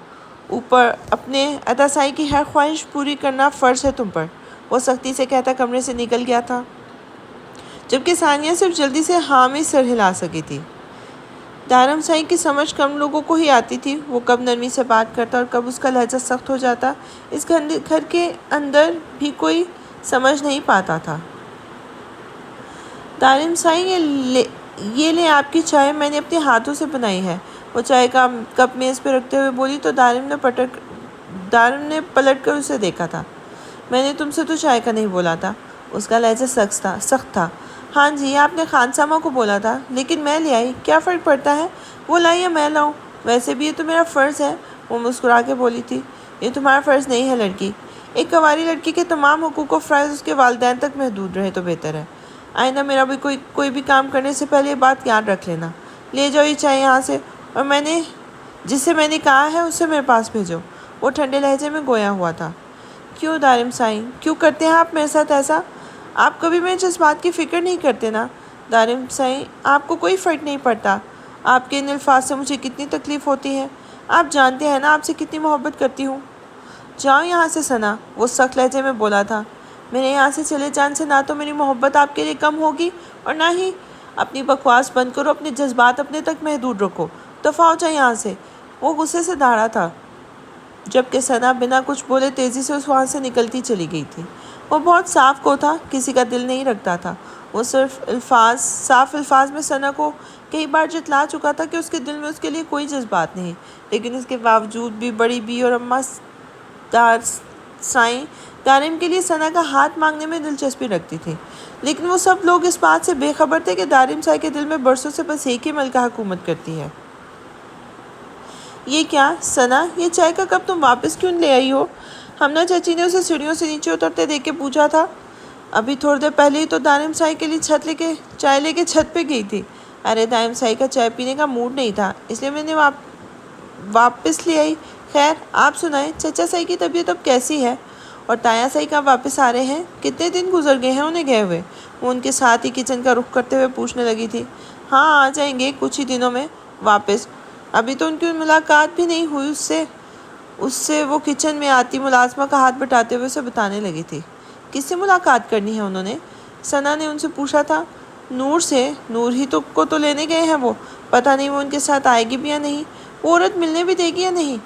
اوپر اپنے عدد سائی کی ہر خواہش پوری کرنا فرض ہے تم پر۔ وہ سختی سے کہتا کمرے سے نکل گیا تھا، جبکہ ثانیہ صرف جلدی سے ہاں میں سر ہلا سکی تھی۔ دارم سائی کی سمجھ کم لوگوں کو ہی آتی تھی، وہ کب نرمی سے بات کرتا اور کب اس کا لہجہ سخت ہو جاتا، اس گھر کے اندر بھی کوئی سمجھ نہیں پاتا تھا۔ دارم سائی، یہ لیں آپ کی چائے، میں نے اپنے ہاتھوں سے بنائی ہے، وہ چائے کا کپ میز پہ رکھتے ہوئے بولی تو دارم نے پلٹ کر اسے دیکھا تھا۔ میں نے تم سے تو چائے کا نہیں بولا تھا، اس کا لہجہ سخت تھا۔ ہاں جی، آپ نے خانسامہ کو بولا تھا، لیکن میں لے آئی، کیا فرق پڑتا ہے، وہ لائے یا میں لاؤں، ویسے بھی یہ تو میرا فرض ہے، وہ مسکرا کے بولی تھی۔ یہ تمہارا فرض نہیں ہے لڑکی، ایک کنواری لڑکی کے تمام حقوق و فرائض اس کے والدین تک محدود رہے تو بہتر ہے۔ آئندہ میرا بھی کوئی بھی کام کرنے سے پہلے یہ بات یاد رکھ لینا۔ لے جاؤ یہ چائے یہاں سے، اور جسے میں نے کہا ہے اسے میرے پاس بھیجو۔ وہ ٹھنڈے لہجے میں گویا ہوا تھا۔ کیوں دارم سائی، کیوں کرتے ہیں آپ میرے ساتھ ایسا؟ آپ کبھی میرے جذبات کی فکر نہیں کرتے نا دارم سائی، آپ کو کوئی فرق نہیں پڑتا، آپ کے ان الفاظ سے مجھے کتنی تکلیف ہوتی ہے، آپ جانتے ہیں نا آپ سے کتنی محبت کرتی ہوں۔ جاؤ یہاں سے ثنا، وہ سخت لہجے میں بولا تھا۔ میرے یہاں سے چلے جان سے نہ تو میری محبت آپ کے لیے کم ہوگی اور نہ ہی اپنی بکواس بند کرو، اپنے جذبات اپنے تک محدود رکھو، دفع ہو جائے یہاں سے۔ وہ غصے سے دھاڑا تھا، جبکہ ثنا بنا کچھ بولے تیزی سے اس وہاں سے نکلتی چلی گئی تھی۔ وہ بہت صاف کو تھا، کسی کا دل نہیں رکھتا تھا، وہ صرف صاف الفاظ میں ثنا کو کئی بار جتلا چکا تھا کہ اس کے دل میں اس کے لیے کوئی جذبات نہیں، لیکن اس کے باوجود بھی بڑی بی اور اماں سائیں دارم کے لیے ثنا کا ہاتھ مانگنے میں دلچسپی رکھتی تھی، لیکن وہ سب لوگ اس بات سے بے خبر تھے کہ دارم سائی کے دل میں برسوں سے بس ایک ہی ملکہ حکومت کرتی ہے۔ یہ کیا ثنا، یہ چائے کا کپ تم واپس کیوں لے آئی ہو؟ ہمنا چچی نے اسے سیڑھیوں سے نیچے اترتے دیکھ کے پوچھا تھا۔ ابھی تھوڑی دیر پہلے ہی تو دارم سائی کے لیے چائے لے کے چھت پہ گئی تھی۔ ارے دارم سائی کا چائے پینے کا موڈ نہیں تھا، اس لیے میں نے واپس لے آئی۔ خیر آپ سنائیں، چچا سائی کی طبیعت اب کیسی ہے؟ اور تایا سائی کب واپس آ رہے ہیں؟ کتنے دن گزر گئے ہیں انہیں گئے ہوئے؟ وہ ان کے ساتھ ہی کچن کا رخ کرتے ہوئے پوچھنے لگی تھی۔ ہاں آ جائیں گے کچھ ہی دنوں میں واپس، ابھی تو ان کی ملاقات بھی نہیں ہوئی اس سے وہ کچن میں آتی ملازمہ کا ہاتھ بٹاتے ہوئے اسے بتانے لگی تھی۔ کس سے ملاقات کرنی ہے انہوں نے؟ ثنا نے ان سے پوچھا تھا۔ نور سے، نور ہی کو تو لینے گئے ہیں وہ، پتہ نہیں وہ ان کے ساتھ آئے گی بھی یا نہیں، وہ عورت ملنے بھی دے گی یا نہیں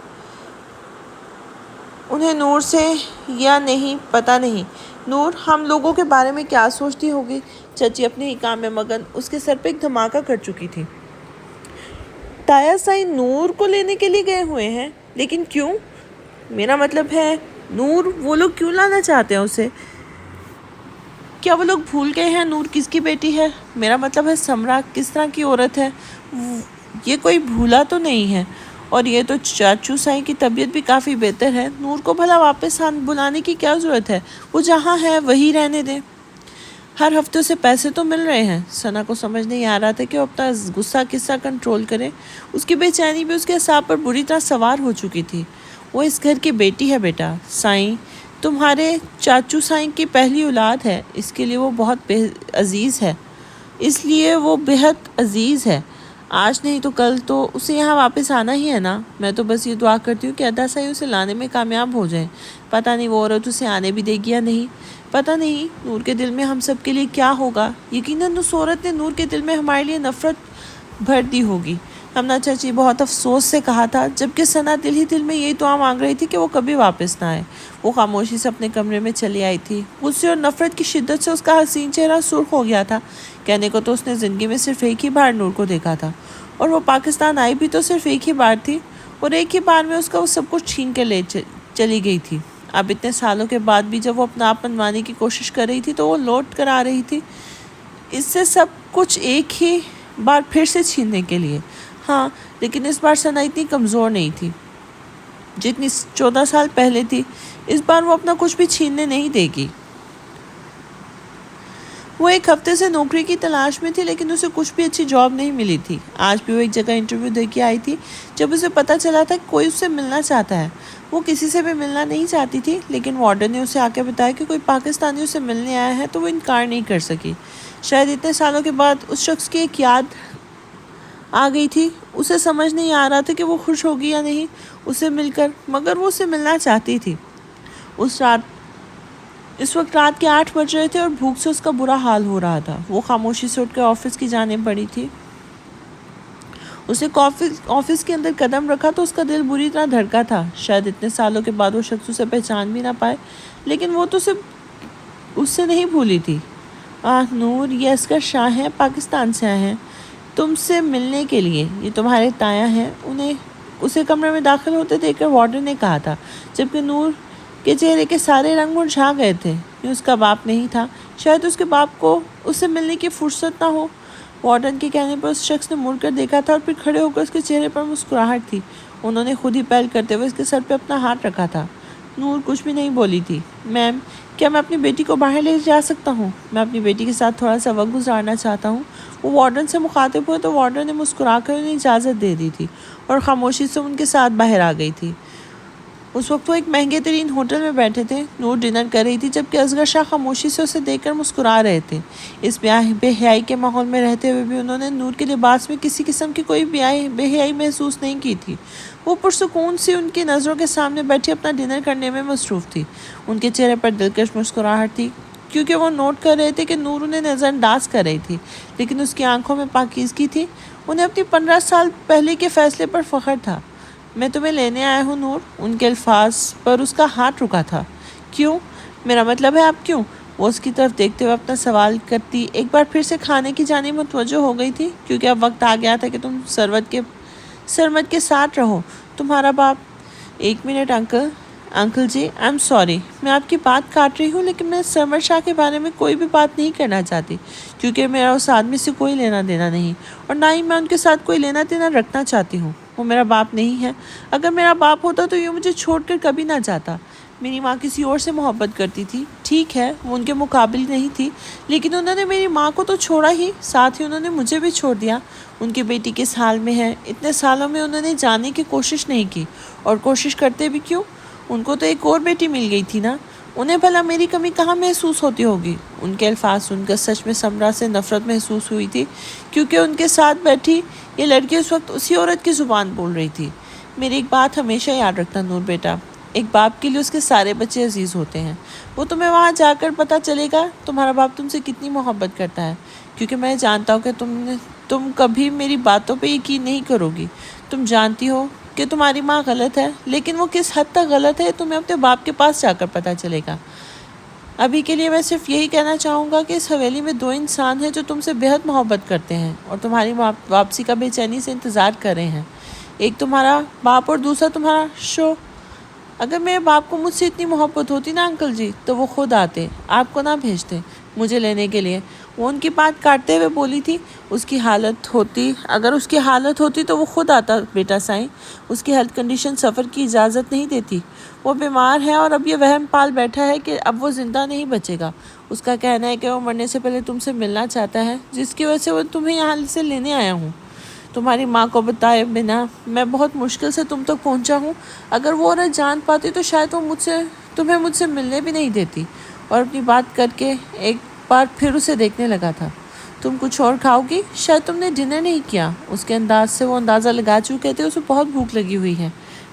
انہیں نور سے یا نہیں پتہ نہیں۔ نور ہم لوگوں کے بارے میں کیا سوچتی ہوگی؟ چچی اپنے ہی کام میں مگن اس کے سر پہ ایک دھماکہ کر چکی تھی۔ تایا سائی نور کو لینے کے لیے گئے ہوئے ہیں، لیکن کیوں؟ میرا مطلب ہے نور وہ لوگ کیوں لانا چاہتے ہیں اسے؟ کیا وہ لوگ بھول گئے ہیں نور کس کی بیٹی ہے؟ میرا مطلب ہے سمرا کس طرح کی عورت ہے، یہ کوئی بھولا تو نہیں ہے۔ اور یہ تو چاچو سائی کی طبیعت بھی کافی بہتر ہے، نور کو بھلا واپس بلانے کی کیا ضرورت ہے؟ وہ جہاں ہے وہی رہنے دیں۔ ہر ہفتے اسے پیسے تو مل رہے ہیں۔ ثنا کو سمجھ نہیں آ رہا تھا کہ وہ اپنا غصہ کس طرح کنٹرول کرے۔ اس کی بے چینی بھی اس کے اعصاب پر بری طرح سوار ہو چکی تھی۔ وہ اس گھر کی بیٹی ہے بیٹا، سائیں تمہارے چاچو سائیں کی پہلی اولاد ہے، اس کے لیے وہ بہت عزیز ہے، اس لیے وہ بہت عزیز ہے۔ آج نہیں تو کل تو اسے یہاں واپس آنا ہی ہے نا۔ میں تو بس یہ دعا کرتی ہوں کہ ادا سائی اسے لانے میں کامیاب ہو جائیں۔ پتہ نہیں وہ عورت اسے آنے بھی دے گی یا نہیں۔ پتہ نہیں نور کے دل میں ہم سب کے لیے کیا ہوگا۔ یقیناً اس عورت نے نور کے دل میں ہمارے لیے نفرت بھر دی ہوگی۔ ہمنا چاچی بہت افسوس سے کہا تھا، جبکہ ثنا دل ہی دل میں یہی دعا مانگ رہی تھی کہ وہ کبھی واپس نہ آئے۔ وہ خاموشی سے اپنے کمرے میں چلی آئی تھی۔ غصے اور نفرت کی شدت سے اس کا حسین چہرہ سرخ ہو گیا تھا۔ کہنے کو تو اس نے زندگی میں صرف ایک ہی بار نور کو دیکھا تھا، اور وہ پاکستان آئی بھی تو صرف ایک ہی بار تھی، اور ایک ہی بار میں اس کا وہ سب کچھ چھین کے لے چلی گئی تھی۔ اب اتنے سالوں کے بعد بھی جب وہ اپنا آپ منوانے کی کوشش کر رہی تھی تو وہ لوٹ کر آ رہی تھی اس سے سب کچھ ایک ہی بار پھر سے چھیننے کے لیے۔ ہاں، لیکن اس بار ثنا اتنی کمزور نہیں تھی جتنی 14 سال پہلے تھی۔ اس بار وہ اپنا کچھ بھی چھیننے نہیں دے گی۔ وہ ایک ہفتے سے نوکری کی تلاش میں تھی، لیکن اسے کچھ بھی اچھی جاب نہیں ملی تھی۔ آج بھی وہ ایک جگہ انٹرویو دے کے آئی تھی جب اسے پتہ چلا تھا کہ کوئی اس سے ملنا چاہتا ہے۔ وہ کسی سے بھی ملنا نہیں چاہتی تھی، لیکن وارڈن نے اسے آ کے بتایا کہ کوئی پاکستانی اسے ملنے آیا ہے تو وہ انکار نہیں کر سکی۔ شاید اتنے سالوں کے بعد اس شخص کی ایک یاد آ گئی تھی۔ اسے سمجھ نہیں آ رہا تھا کہ وہ خوش ہوگی یا نہیں اسے مل کر، مگر وہ اسے ملنا چاہتی تھی۔ اس وقت رات کے 8 بج رہے تھے اور بھوک سے اس کا برا حال ہو رہا تھا۔ وہ خاموشی سے اٹھ کر آفس کی جانب بڑھی تھی۔ اس نے آفس کے اندر قدم رکھا تو اس کا دل بری طرح دھڑکا تھا۔ شاید اتنے سالوں کے بعد وہ شخص اسے پہچان بھی نہ پائے، لیکن وہ تو اس سے نہیں بھولی تھی۔ نور، یہ اصغر شاہ ہیں، پاکستان سے آئے ہیں تم سے ملنے کے لیے۔ یہ تمہارے تایا ہیں۔ اسے کمرے میں داخل ہوتے دیکھ کر وارڈن نے کہا تھا، جبکہ نور کے چہرے کے سارے رنگ مرجھا گئے تھے۔ یہ اس کا باپ نہیں تھا، شاید اس کے باپ کو اس سے ملنے کی فرصت نہ ہو۔ وارڈن کے کہنے پر اس شخص نے مڑ کر دیکھا تھا اور پھر کھڑے ہو کر اس کے چہرے پر مسکراہٹ تھی۔ انہوں نے خود ہی پہل کرتے ہوئے اس کے سر پہ اپنا ہاتھ رکھا تھا۔ نور کچھ بھی نہیں بولی تھی۔ میم، کیا میں اپنی بیٹی کو باہر لے جا سکتا ہوں؟ میں اپنی بیٹی کے ساتھ تھوڑا سا وقت گزارنا چاہتا ہوں۔ وہ وارڈن سے مخاطب ہوئے تو وارڈن نے مسکرا کر انہیں اجازت دے دی تھی اور خاموشی سے ان کے ساتھ باہر آ گئی تھی۔ اس وقت وہ ایک مہنگے ترین ہوٹل میں بیٹھے تھے۔ نور ڈنر کر رہی تھی، جبکہ اصغر شاہ خاموشی سے اسے دیکھ کر مسکرا رہے تھے۔ اس بے حیائی کے ماحول میں رہتے ہوئے بھی انہوں نے نور کے لباس میں کسی قسم کی کوئی بے حیائی محسوس نہیں کی تھی۔ وہ پرسکون سی ان کی نظروں کے سامنے بیٹھی اپنا ڈنر کرنے میں مصروف تھی۔ ان کے چہرے پر دلکش مسکراہٹ تھی، کیونکہ وہ نوٹ کر رہے تھے کہ نور انہیں نظر انداز کر رہی تھی، لیکن اس کی آنکھوں میں پاکیزگی تھی۔ انہیں اپنی 15 سال پہلے کے فیصلے پر فخر تھا۔ میں تمہیں لینے آیا ہوں نور۔ ان کے الفاظ پر اس کا ہاتھ رکا تھا۔ کیوں؟ میرا مطلب ہے آپ کیوں؟ وہ اس کی طرف دیکھتے ہوئے اپنا سوال کرتی ایک بار پھر سے کھانے کی جانب متوجہ ہو گئی تھی، کیونکہ اب وقت آ گیا تھا کہ تم سرمد کے ساتھ رہو۔ تمہارا باپ؟ 1 منٹ انکل جی، آئی ایم سوری، میں آپ کی بات کاٹ رہی ہوں، لیکن میں سرمد شاہ کے بارے میں کوئی بھی بات نہیں کرنا چاہتی، کیونکہ میرا اس آدمی سے کوئی لینا دینا نہیں، اور نہ ہی میں ان کے ساتھ کوئی لینا دینا رکھنا چاہتی ہوں۔ وہ میرا باپ نہیں ہے۔ اگر میرا باپ ہوتا تو یہ مجھے چھوڑ کر کبھی نہ جاتا۔ میری ماں کسی اور سے محبت کرتی تھی، ٹھیک ہے، وہ ان کے مقابل نہیں تھی، لیکن انہوں نے میری ماں کو تو چھوڑا ہی، ساتھ ہی انہوں نے مجھے بھی چھوڑ دیا۔ ان کی بیٹی کس حال میں ہے؟ اتنے سالوں میں انہوں نے جاننے کی کوشش نہیں کی، اور کوشش کرتے بھی کیوں؟ ان کو تو ایک اور بیٹی مل گئی تھی نا۔ انہیں بھلا میری کمی کہاں محسوس ہوتی ہوگی؟ ان کے الفاظ سن کر سچ میں سمرا سے نفرت محسوس ہوئی تھی، کیونکہ ان کے ساتھ بیٹھی یہ لڑکی اس وقت اسی عورت کی زبان بول رہی تھی۔ میری ایک بات ہمیشہ یاد رکھنا نور بیٹا، ایک باپ کے لیے اس کے سارے بچے عزیز ہوتے ہیں۔ وہ تمہیں وہاں جا کر پتہ چلے گا تمہارا باپ تم سے کتنی محبت کرتا ہے، کیونکہ میں جانتا ہوں کہ تم کبھی میری باتوں پہ یقین نہیں کرو گی۔ تم جانتی ہو کہ تمہاری ماں غلط ہے، لیکن وہ کس حد تک غلط ہے تمہیں اپنے باپ کے پاس جا کر پتہ چلے گا۔ ابھی کے لیے میں صرف یہی کہنا چاہوں گا کہ اس حویلی میں 2 انسان ہیں جو تم سے بہت محبت کرتے ہیں اور تمہاری واپسی کا بے چینی سے انتظار کر رہے ہیں۔ ایک تمہارا باپ اور دوسرا تمہارا شو۔ اگر میرے باپ کو مجھ سے اتنی محبت ہوتی نا انکل جی، تو وہ خود آتے، آپ کو نہ بھیجتے مجھے لینے کے لیے۔ وہ ان کی بات کاٹتے ہوئے بولی تھی، اگر اس کی حالت ہوتی تو وہ خود آتا بیٹا سائیں۔ اس کی ہیلتھ کنڈیشن سفر کی اجازت نہیں دیتی۔ وہ بیمار ہے اور اب یہ وہم پال بیٹھا ہے کہ اب وہ زندہ نہیں بچے گا۔ اس کا کہنا ہے کہ وہ مرنے سے پہلے تم سے ملنا چاہتا ہے، جس کی وجہ سے وہ تمہیں یہاں سے لینے آیا ہوں۔ تمہاری ماں کو بتائے بنا میں بہت مشکل سے تم تک پہنچا ہوں۔ اگر وہ عورت جان پاتی تو شاید وہ تمہیں مجھ سے ملنے بھی نہیں دیتی۔ اور اپنی بات کر کے ایک بار پھر اسے دیکھنے لگا تھا۔ تم کچھ اور کھاؤ گی؟ شاید تم نے ڈنر نہیں کیا۔ اس کے انداز سے وہ اندازہ لگا چکے تھے اسے بہت بھوک لگی ہوئی ہے۔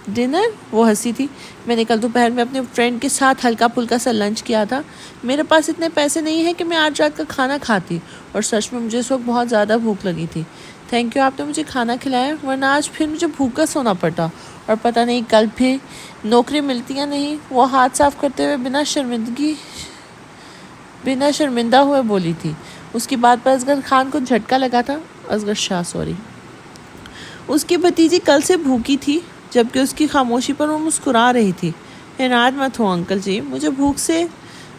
ڈنر؟ وہ ہنسی تھی۔ میں نے کل دوپہر میں اپنے فرینڈ کے ساتھ ہلکا پھلکا سا لنچ کیا تھا۔ میرے پاس اتنے پیسے نہیں ہیں کہ میں آج رات کا کھانا کھاتی، اور سچ میں مجھے اس وقت بہت زیادہ بھوک لگی تھی۔ تھینک یو، آپ نے مجھے کھانا کھلایا، ورنہ آج پھر مجھے بھوکا سونا پڑتا، اور پتہ نہیں کل پھر نوکری ملتی یا نہیں۔ وہ ہاتھ صاف کرتے ہوئے بنا شرمندہ ہوئے بولی تھی۔ اس کی بات پر اصغر خان کو جھٹکا لگا تھا۔ اصغر شاہ سوری۔ اس کی بھتیجی کل سے بھوکی تھی، جبکہ اس کی خاموشی پر وہ مسکرا رہی تھی۔ حیران مت ہو انکل جی، مجھے بھوک سے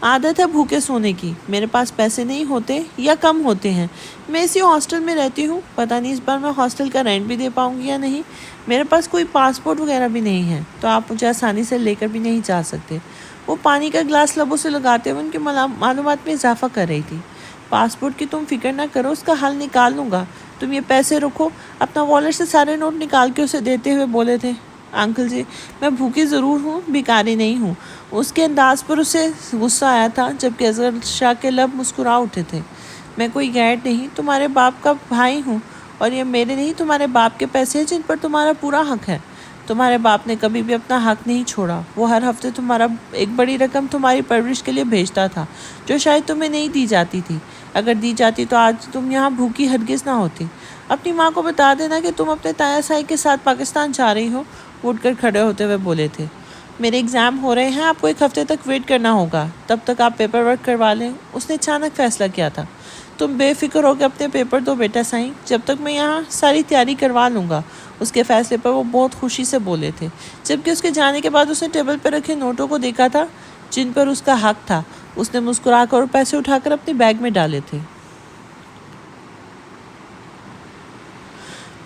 عادت ہے بھوکے سونے کی۔ میرے پاس پیسے نہیں ہوتے یا کم ہوتے ہیں۔ میں اسی ہاسٹل میں رہتی ہوں، پتہ نہیں اس بار میں ہاسٹل کا رینٹ بھی دے پاؤں گی یا نہیں۔ میرے پاس کوئی پاسپورٹ وغیرہ بھی نہیں ہے، تو آپ مجھے آسانی سے لے کر بھی نہیں جا سکتے۔ وہ پانی کا گلاس لبوں سے لگاتے ہوئے ان کی معلومات میں اضافہ کر رہی تھی۔ پاسپورٹ کی تم فکر نہ کرو، اس کا حل نکال لوں گا۔ تم یہ پیسے رکھو۔ اپنا والٹ سے سارے نوٹ نکال کے اسے دیتے ہوئے بولے تھے۔ انکل جی، میں بھوکی ضرور ہوں، بیکاری نہیں ہوں۔ اس کے انداز پر اسے غصہ آیا تھا، جبکہ اصغر شاہ کے لب مسکرا اٹھے تھے۔ میں کوئی غیر نہیں، تمہارے باپ کا بھائی ہوں، اور یہ میرے نہیں تمہارے باپ کے پیسے ہیں جن پر تمہارا پورا حق ہے۔ تمہارے باپ نے کبھی بھی اپنا حق نہیں چھوڑا۔ وہ ہر ہفتے تمہارا ایک بڑی رقم تمہاری پرورش کے لیے بھیجتا تھا، جو شاید تمہیں نہیں دی جاتی تھی۔ اگر دی جاتی تو آج تم یہاں بھوکی ہرگز نہ ہوتی۔ اپنی ماں کو بتا دینا کہ تم اپنے تایا سائی کے ساتھ پاکستان جا رہی ہو۔ وہ اٹھ کر کھڑے ہوتے ہوئے بولے تھے۔ میرے ایگزام ہو رہے ہیں، آپ کو 1 ہفتے تک ویٹ کرنا ہوگا، تب تک آپ پیپر ورک کروا لیں۔ اس نے اچانک فیصلہ کیا تھا۔ تم بے فکر ہو کے اپنے پیپر دو بیٹا سائیں، جب تک میں یہاں ساری تیاری کروا لوں گا۔ اس کے فیصلے پر وہ بہت خوشی سے بولے تھے، جبکہ اس کے جانے کے بعد اس نے ٹیبل پر رکھے نوٹوں کو دیکھا تھا جن پر اس کا حق تھا۔ اس نے مسکرا کر اور پیسے اٹھا کر اپنی بیگ میں ڈالے تھے۔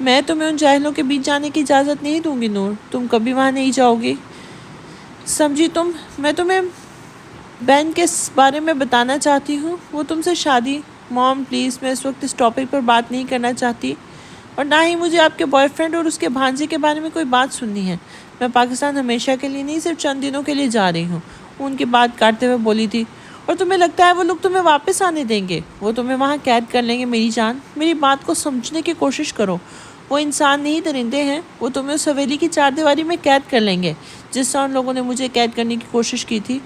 میں تمہیں ان جاہلوں کے بیچ جانے کی اجازت نہیں دوں گی نور، تم کبھی وہاں نہیں جاؤ گی، سمجھی تم؟ میں تمہیں بین کے بارے میں بتانا چاہتی ہوں، وہ تم سے شادی۔ موم پلیز، میں اس وقت اس ٹاپک پر بات نہیں کرنا چاہتی، اور نہ ہی مجھے آپ کے بوائے فرینڈ اور اس کے بھانجے کے بارے میں کوئی بات سننی ہے۔ میں پاکستان ہمیشہ کے لیے نہیں، صرف چند دنوں کے لیے جا رہی ہوں۔ وہ ان کی بات کاٹتے ہوئے بولی تھی۔ اور تمہیں لگتا ہے وہ لوگ تمہیں واپس آنے دیں گے؟ وہ تمہیں وہاں قید کر لیں گے میری جان، میری بات کو سمجھنے کی کوشش کرو۔ وہ انسان نہیں، درندے ہیں۔ وہ تمہیں اس حویلی کی 4 دیواری میں قید کر لیں گے، جس طرح ان لوگوں نے مجھے قید کرنے کی کوشش کی تھی۔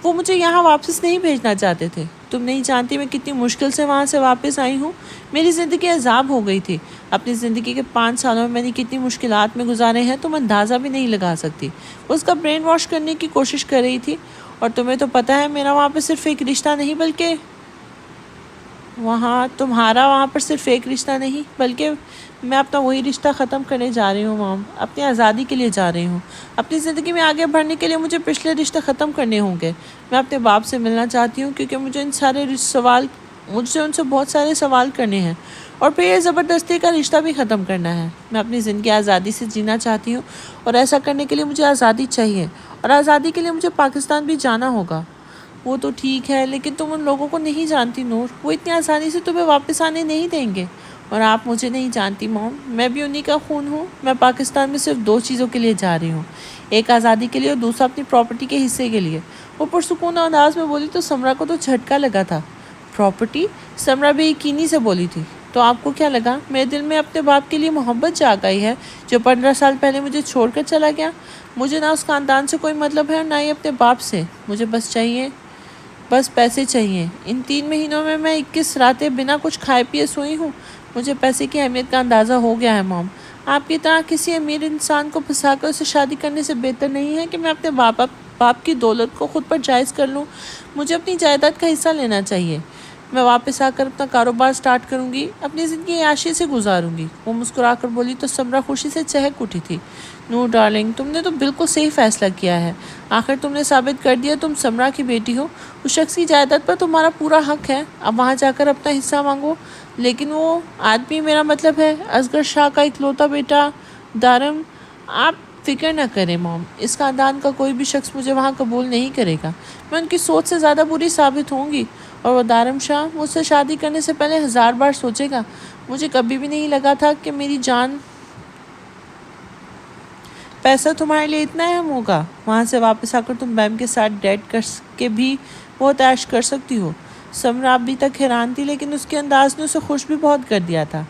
وہ مجھے یہاں واپس نہیں بھیجنا چاہتے تھے۔ تم نہیں جانتی میں کتنی مشکل سے وہاں سے واپس آئی ہوں۔ میری زندگی عذاب ہو گئی تھی۔ اپنی زندگی کے 5 سالوں میں میں نے کتنی مشکلات میں گزارے ہیں تم اندازہ بھی نہیں لگا سکتی۔ وہ اس کا برین واش کرنے کی کوشش کر رہی تھی۔ اور تمہیں تو پتہ ہے میرا وہاں پہ صرف ایک رشتہ نہیں بلکہ تمہارا وہاں پر صرف ایک رشتہ نہیں بلکہ میں اپنا وہی رشتہ ختم کرنے جا رہی ہوں مام، اپنی آزادی کے لیے جا رہی ہوں۔ اپنی زندگی میں آگے بڑھنے کے لیے مجھے پچھلے رشتے ختم کرنے ہوں گے۔ میں اپنے باپ سے ملنا چاہتی ہوں کیونکہ مجھے ان سے بہت سارے سوال کرنے ہیں، اور پھر یہ زبردستی کا رشتہ بھی ختم کرنا ہے۔ میں اپنی زندگی آزادی سے جینا چاہتی ہوں، اور ایسا کرنے کے لیے مجھے آزادی چاہیے، اور آزادی کے لیے مجھے پاکستان بھی جانا ہوگا۔ وہ تو ٹھیک ہے، لیکن تم ان لوگوں کو نہیں جانتی نور، وہ اتنی آسانی سے تمہیں واپس آنے نہیں دیں گے۔ اور آپ مجھے نہیں جانتی موم، میں بھی انہی کا خون ہوں۔ میں پاکستان میں صرف 2 چیزوں کے لیے جا رہی ہوں، ایک آزادی کے لیے اور دوسرا اپنی پراپرٹی کے حصے کے لیے۔ وہ پرسکون انداز میں بولی تو سمرا کو تو جھٹکا لگا تھا۔ پراپرٹی؟ سمرا بے یقینی سے بولی تھی۔ تو آپ کو کیا لگا میرے دل میں اپنے باپ کے لیے محبت جاگ آئی ہے، جو 15 سال پہلے مجھے چھوڑ کر چلا گیا؟ مجھے نہ اس خاندان سے کوئی مطلب ہے اور نہ ہی اپنے باپ سے۔ مجھے بس پیسے چاہیے۔ ان 3 مہینوں میں 21 راتیں بنا کچھ کھائے پیے سوئی ہوں۔ مجھے پیسے کی اہمیت کا اندازہ ہو گیا ہے موم۔ آپ کی طرح کسی امیر انسان کو پھنسا کر اسے شادی کرنے سے بہتر نہیں ہے کہ میں اپنے باپ کی دولت کو خود پر جائز کر لوں؟ مجھے اپنی جائیداد کا حصہ لینا چاہیے۔ میں واپس آ کر اپنا کاروبار سٹارٹ کروں گی، اپنی زندگی عیاشی سے گزاروں گی۔ وہ مسکرا کر بولی تو سمرہ خوشی سے چہک اٹھی تھی۔ نور ڈارلنگ، تم نے تو بالکل صحیح فیصلہ کیا ہے۔ آخر تم نے ثابت کر دیا تم سمرہ کی بیٹی ہو۔ اس شخص کی جائیداد پر تمہارا پورا حق ہے، اب وہاں جا کر اپنا حصہ مانگو۔ لیکن وہ آدمی، میرا مطلب ہے اصغر شاہ کا اکلوتا بیٹا دارم۔ آپ فکر نہ کریں موم، اس خاندان کا کوئی بھی شخص مجھے وہاں قبول نہیں کرے گا۔ میں ان کی سوچ سے زیادہ بری ثابت ہوں گی، اور وہ دارم شاہ مجھ سے شادی کرنے سے پہلے 1000 بار سوچے گا۔ مجھے کبھی بھی نہیں لگا تھا کہ میری جان پیسہ تمہارے لیے اتنا اہم ہوگا۔ وہاں سے واپس آ کر تم بیم کے ساتھ ڈیٹ کر کے بھی بہت عیش کر سکتی ہو۔ سمرہ ابھی تک حیران تھی، لیکن اس کے انداز نے اسے خوش بھی بہت کر دیا تھا۔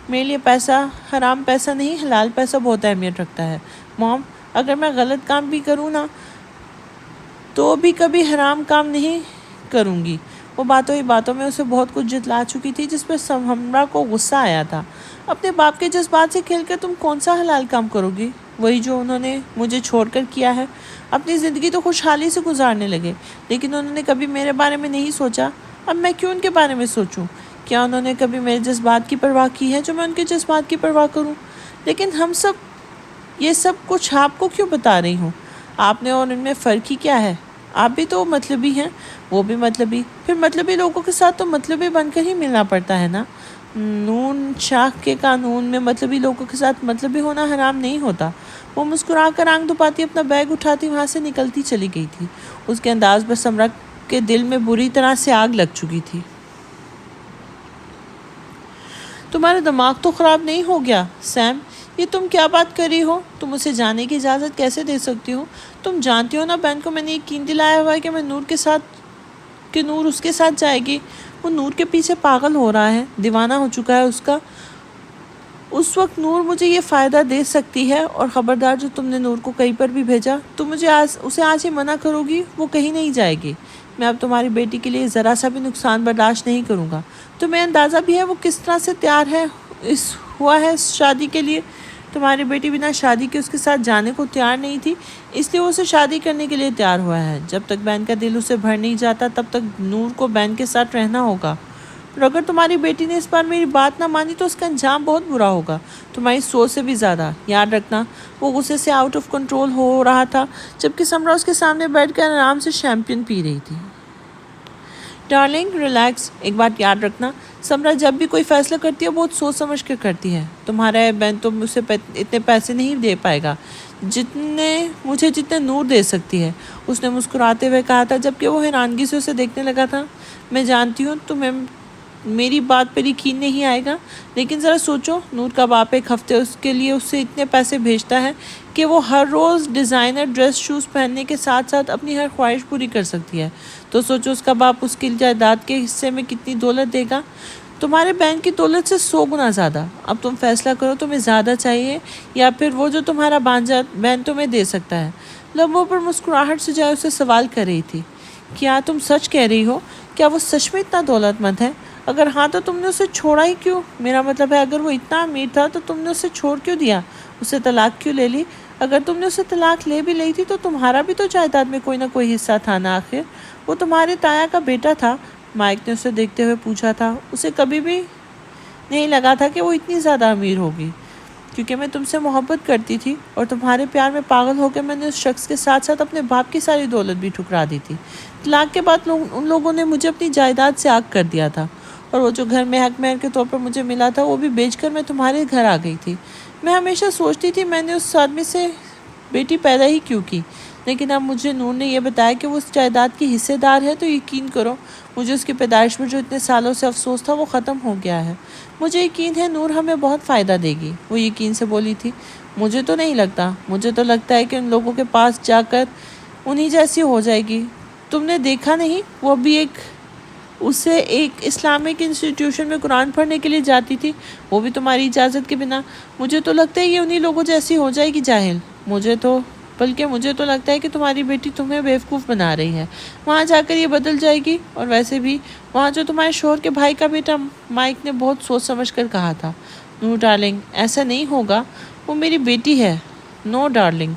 میرے لیے پیسہ حرام پیسہ نہیں، حلال پیسہ بہت اہمیت رکھتا ہے موم۔ اگر میں غلط کام بھی کروں نا تو بھی کبھی حرام کام نہیں کروں گی۔ وہ باتوں ہی باتوں میں اسے بہت کچھ جتلا چکی تھی، جس پر سمرہ کو غصہ آیا تھا۔ اپنے باپ کے جذبات سے کھیل کر تم کون سا حلال کام کرو گی؟ وہی جو انہوں نے مجھے چھوڑ کر کیا ہے۔ اپنی زندگی تو خوشحالی سے گزارنے لگے، لیکن انہوں نے کبھی میرے بارے میں نہیں سوچا۔ اب میں کیوں ان کے بارے میں سوچوں؟ کیا انہوں نے کبھی میرے جذبات کی پرواہ کی ہے جو میں ان کے جذبات کی پرواہ کروں؟ لیکن یہ سب کچھ آپ کو کیوں بتا رہی ہوں؟ آپ نے اور ان میں فرق ہی کیا ہے؟ آپ بھی تو مطلبی ہیں، وہ بھی مطلبی، پھر مطلبی لوگوں کے ساتھ تو مطلبی بن کر ہی ملنا پڑتا ہے نا۔ نون شاہ کے قانون میں مطلبی لوگوں کے ساتھ مطلبی ہونا حرام نہیں ہوتا۔ وہ مسکرا کر آنکھ دپاتی اپنا بیگ اٹھاتی وہاں سے نکلتی چلی گئی تھی۔ اس کے انداز پر سمرہ کے دل میں بری طرح سے آگ لگ چکی تھی۔ تمہارا دماغ تو خراب نہیں ہو گیا سیم؟ یہ تم کیا بات کر رہی ہو؟ تم اسے جانے کی اجازت کیسے دے سکتی ہو؟ تم جانتی ہو نا بہن کو میں نے یقین دلایا ہوا ہے کہ نور اس کے ساتھ جائے گی۔ وہ نور کے پیچھے پاگل ہو رہا ہے، دیوانہ ہو چکا ہے اس کا۔ اس وقت نور مجھے یہ فائدہ دے سکتی ہے، اور خبردار جو تم نے نور کو کہیں پر بھی بھیجا تم اسے آج ہی منع کرو گی، وہ کہیں نہیں جائے گی۔ میں اب تمہاری بیٹی کے لیے ذرا سا بھی نقصان برداشت نہیں کروں گا۔ تمہیں اندازہ بھی ہے وہ کس طرح سے تیار ہوا ہے اس شادی کے لیے؟ تمہاری بیٹی بنا شادی کے اس کے ساتھ جانے کو تیار نہیں تھی، اس لیے وہ اسے شادی کرنے کے لیے تیار ہوا ہے۔ جب تک بہن کا دل اسے بھر نہیں جاتا تب تک نور کو بہن کے ساتھ رہنا ہوگا، اور اگر تمہاری بیٹی نے اس بار میری بات نہ مانی تو اس کا انجام بہت برا ہوگا، تمہاری سوچ سے بھی زیادہ۔ یاد رکھنا۔ وہ غصے سے آؤٹ آف کنٹرول ہو رہا تھا، جبکہ سمرہ اس کے سامنے بیٹھ کر آرام سے شیمپین پی رہی تھی۔ ڈارلنگ ریلیکس، ایک بات یاد رکھنا، سمرہ جب بھی کوئی فیصلہ کرتی ہے بہت سوچ سمجھ کر کرتی ہے۔ تمہارا بہن تو اسے اتنے پیسے نہیں دے پائے گا جتنے نور دے سکتی ہے، اس نے مسکراتے ہوئے کہا تھا، جبکہ وہ حیرانگی سے اسے دیکھنے لگا تھا۔ میں جانتی ہوں تمہیں میری بات پر یقین نہیں آئے گا، لیکن ذرا سوچو، نور کا باپ ایک ہفتے اس کے لیے اسے اتنے پیسے بھیجتا ہے کہ وہ ہر روز ڈیزائنر ڈریس شوز پہننے کے ساتھ ساتھ اپنی ہر خواہش پوری کر سکتی ہے۔ تو سوچو اس کا باپ اس کی جائیداد کے حصے میں کتنی دولت دے گا، تمہارے بہن کی دولت سے 100 گنا زیادہ۔ اب تم فیصلہ کرو، تمہیں زیادہ چاہیے یا پھر وہ جو تمہارا بانجا بہن تمہیں دے سکتا ہے؟ لبوں پر مسکراہٹ سے جائے اسے سوال کر رہی تھی۔ کیا تم سچ کہہ رہی ہو؟ کیا وہ سچ میں اتنا دولت مند ہے؟ اگر ہاں تو تم نے اسے چھوڑا ہی کیوں؟ میرا مطلب ہے اگر وہ اتنا امیر تھا تو تم نے اسے چھوڑ کیوں دیا؟ اسے طلاق کیوں لے لی؟ اگر تم نے اسے طلاق لے بھی لی تھی تو تمہارا بھی تو جائیداد میں کوئی نہ کوئی حصہ تھا نا آخر۔ وہ تمہارے تایا کا بیٹا تھا، مائک نے اسے دیکھتے ہوئے پوچھا تھا۔ اسے کبھی بھی نہیں لگا تھا کہ وہ اتنی زیادہ امیر ہوگی، کیونکہ میں تم سے محبت کرتی تھی، اور تمہارے پیار میں پاگل ہو کے میں نے اس شخص کے ساتھ ساتھ اپنے باپ کی ساری دولت بھی ٹھکرا دی تھی۔ طلاق کے بعد ان لوگوں نے مجھے اپنی جائیداد سے آگ کر دیا تھا، اور وہ جو گھر میں حق مہر کے طور پر مجھے ملا تھا وہ بھی بیچ کر میں تمہارے گھر آ گئی تھی۔ میں ہمیشہ سوچتی تھی میں نے اس آدمی سے بیٹی پیدا ہی کیوں کی، لیکن اب مجھے نور نے یہ بتایا کہ وہ اس جائیداد کی حصے دار ہے، تو یقین کرو مجھے اس کی پیدائش پر جو اتنے سالوں سے افسوس تھا وہ ختم ہو گیا ہے۔ مجھے یقین ہے نور ہمیں بہت فائدہ دے گی، وہ یقین سے بولی تھی۔ مجھے تو نہیں لگتا، مجھے تو لگتا ہے کہ ان لوگوں کے پاس جا کر انہی جیسی ہو جائے گی۔ تم نے دیکھا نہیں، وہ بھی اسے ایک اسلامک انسٹیٹیوشن میں قرآن پڑھنے کے لیے جاتی تھی، وہ بھی تمہاری اجازت کے بنا۔ مجھے تو لگتا ہے یہ انہی لوگوں جیسی ہو جائے گی جاہل۔ مجھے تو لگتا ہے کہ تمہاری بیٹی تمہیں بیوقوف بنا رہی ہے، وہاں جا کر یہ بدل جائے گی۔ اور ویسے بھی وہاں جو تمہارے شوہر کے بھائی کا بیٹا، مائک نے بہت سوچ سمجھ کر کہا تھا۔ نو ڈارلنگ، ایسا نہیں ہوگا، وہ میری بیٹی ہے۔ نو ڈارلنگ،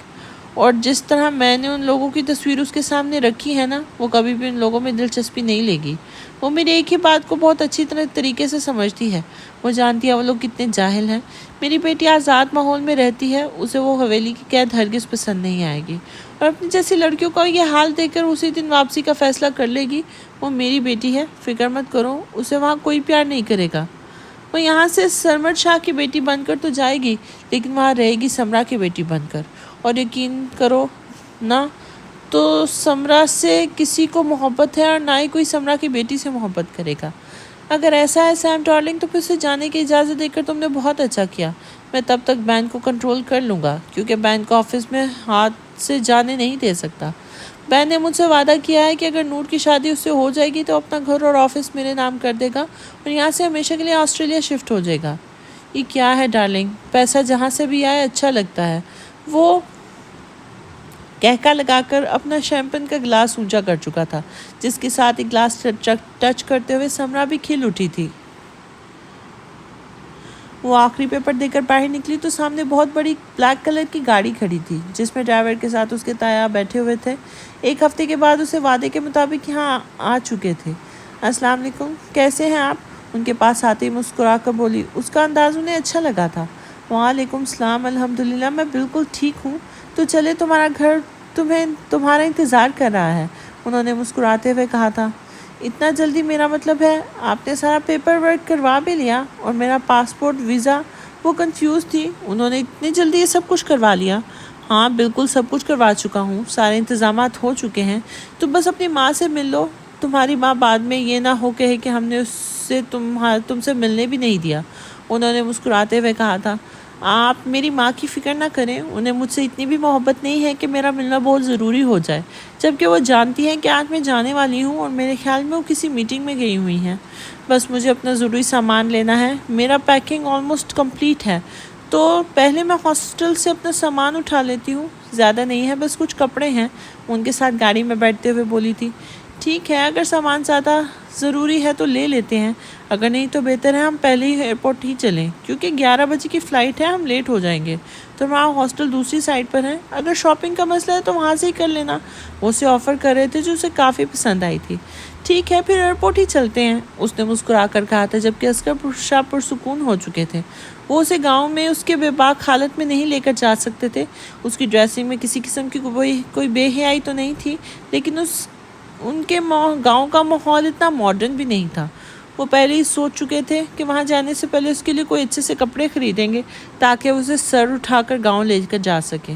اور جس طرح میں نے ان لوگوں کی تصویر اس کے سامنے رکھی ہے نا، وہ کبھی بھی ان لوگوں میں دلچسپی نہیں لے گی۔ وہ میری ایک ہی بات کو بہت اچھی طریقے سے سمجھتی ہے، وہ جانتی ہے وہ لوگ کتنے جاہل ہیں۔ میری بیٹی آزاد ماحول میں رہتی ہے، اسے وہ حویلی کی قید ہرگز پسند نہیں آئے گی، اور اپنی جیسی لڑکیوں کا یہ حال دیکھ کر اسی دن واپسی کا فیصلہ کر لے گی۔ وہ میری بیٹی ہے، فکر مت کرو، اسے وہاں کوئی پیار نہیں کرے گا۔ وہ یہاں سے سرمد شاہ کی بیٹی بن کر تو جائے گی، لیکن وہاں رہے گی سمرا کی بیٹی بن کر، اور یقین کرو نہ تو سمرا سے کسی کو محبت ہے اور نہ ہی کوئی سمرا کی بیٹی سے محبت کرے گا۔ اگر ایسا ہے سیم ڈارلنگ، تو پھر اسے جانے کی اجازت دے کر تم نے بہت اچھا کیا۔ میں تب تک بین کو کنٹرول کر لوں گا، کیونکہ بین کو آفس میں ہاتھ سے جانے نہیں دے سکتا۔ بین نے مجھ سے وعدہ کیا ہے کہ اگر نور کی شادی اس سے ہو جائے گی تو اپنا گھر اور آفس میرے نام کر دے گا اور یہاں سے ہمیشہ کے لیے آسٹریلیا شفٹ ہو جائے گا۔ یہ کیا ہے ڈارلنگ، پیسہ جہاں سے بھی آئے اچھا لگتا ہے۔ وہ کہکا لگا کر اپنا شیمپن کا گلاس اونچا کر چکا تھا، جس کے ساتھ ایک گلاس ٹچ کرتے ہوئے سمرا بھی کھل اٹھی تھی۔ وہ آخری پیپر دے کر باہر نکلی تو سامنے بہت بڑی بلیک کلر کی گاڑی کھڑی تھی، جس میں ڈرائیور کے ساتھ اس کے تایا بیٹھے ہوئے تھے۔ ایک ہفتے کے بعد اسے وعدے کے مطابق یہاں آ چکے تھے۔ السلام علیکم، کیسے ہیں آپ؟ ان کے پاس آتے ہی مسکرا کر بولی۔ اس کا انداز انہیں اچھا لگا تھا۔ وعلیکم السلام، الحمدللہ میں بالکل ٹھیک ہوں۔ تو چلے، تمہارا گھر تمہارا انتظار کر رہا ہے، انہوں نے مسکراتے ہوئے کہا تھا۔ اتنا جلدی؟ میرا مطلب ہے آپ نے سارا پیپر ورک کروا بھی لیا اور میرا پاسپورٹ ویزا؟ وہ کنفیوز تھی۔ انہوں نے اتنی جلدی یہ سب کچھ کروا لیا؟ ہاں بالکل، سب کچھ کروا چکا ہوں، سارے انتظامات ہو چکے ہیں۔ تو بس اپنی ماں سے مل لو، تمہاری ماں بعد میں یہ نہ ہو کہے کہ ہم نے اسے تم سے ملنے بھی نہیں دیا، انہوں نے مسکراتے ہوئے کہا تھا۔ آپ میری ماں کی فکر نہ کریں، انہیں مجھ سے اتنی بھی محبت نہیں ہے کہ میرا ملنا بہت ضروری ہو جائے، جبکہ وہ جانتی ہیں کہ آج میں جانے والی ہوں اور میرے خیال میں وہ کسی میٹنگ میں گئی ہوئی ہیں۔ بس مجھے اپنا ضروری سامان لینا ہے، میرا پیکنگ آلموسٹ کمپلیٹ ہے، تو پہلے میں ہاسٹل سے اپنا سامان اٹھا لیتی ہوں۔ زیادہ نہیں ہے، بس کچھ کپڑے ہیں، ان کے ساتھ گاڑی میں بیٹھتے ہوئے بولی تھی۔ ٹھیک ہے، اگر سامان زیادہ ضروری ہے تو لے لیتے ہیں، اگر نہیں تو بہتر ہے ہم پہلے ہی ایئرپورٹ ہی چلیں، کیونکہ 11 بجے کی فلائٹ ہے، ہم لیٹ ہو جائیں گے۔ تو وہاں ہاسٹل دوسری سائڈ پر ہے، اگر شاپنگ کا مسئلہ ہے تو وہاں سے ہی کر لینا، وہ اسے آفر کر رہے تھے جو اسے کافی پسند آئی تھی۔ ٹھیک ہے، پھر ایئرپورٹ ہی چلتے ہیں، اس نے مسکرا کر کہا تھا، جبکہ عسکر شاہ پرسکون ہو چکے تھے۔ وہ اسے گاؤں میں اس کے بے باک حالت میں نہیں لے کر جا سکتے تھے۔ اس کی ڈریسنگ میں کسی قسم کی کوئی بے حیائی تو نہیں تھی، لیکن ان کے گاؤں کا ماحول اتنا ماڈرن بھی نہیں تھا۔ وہ پہلے ہی سوچ چکے تھے کہ وہاں جانے سے پہلے اس کے لیے کوئی اچھے سے کپڑے خریدیں گے تاکہ اسے سر اٹھا کر گاؤں لے کر جا سکے۔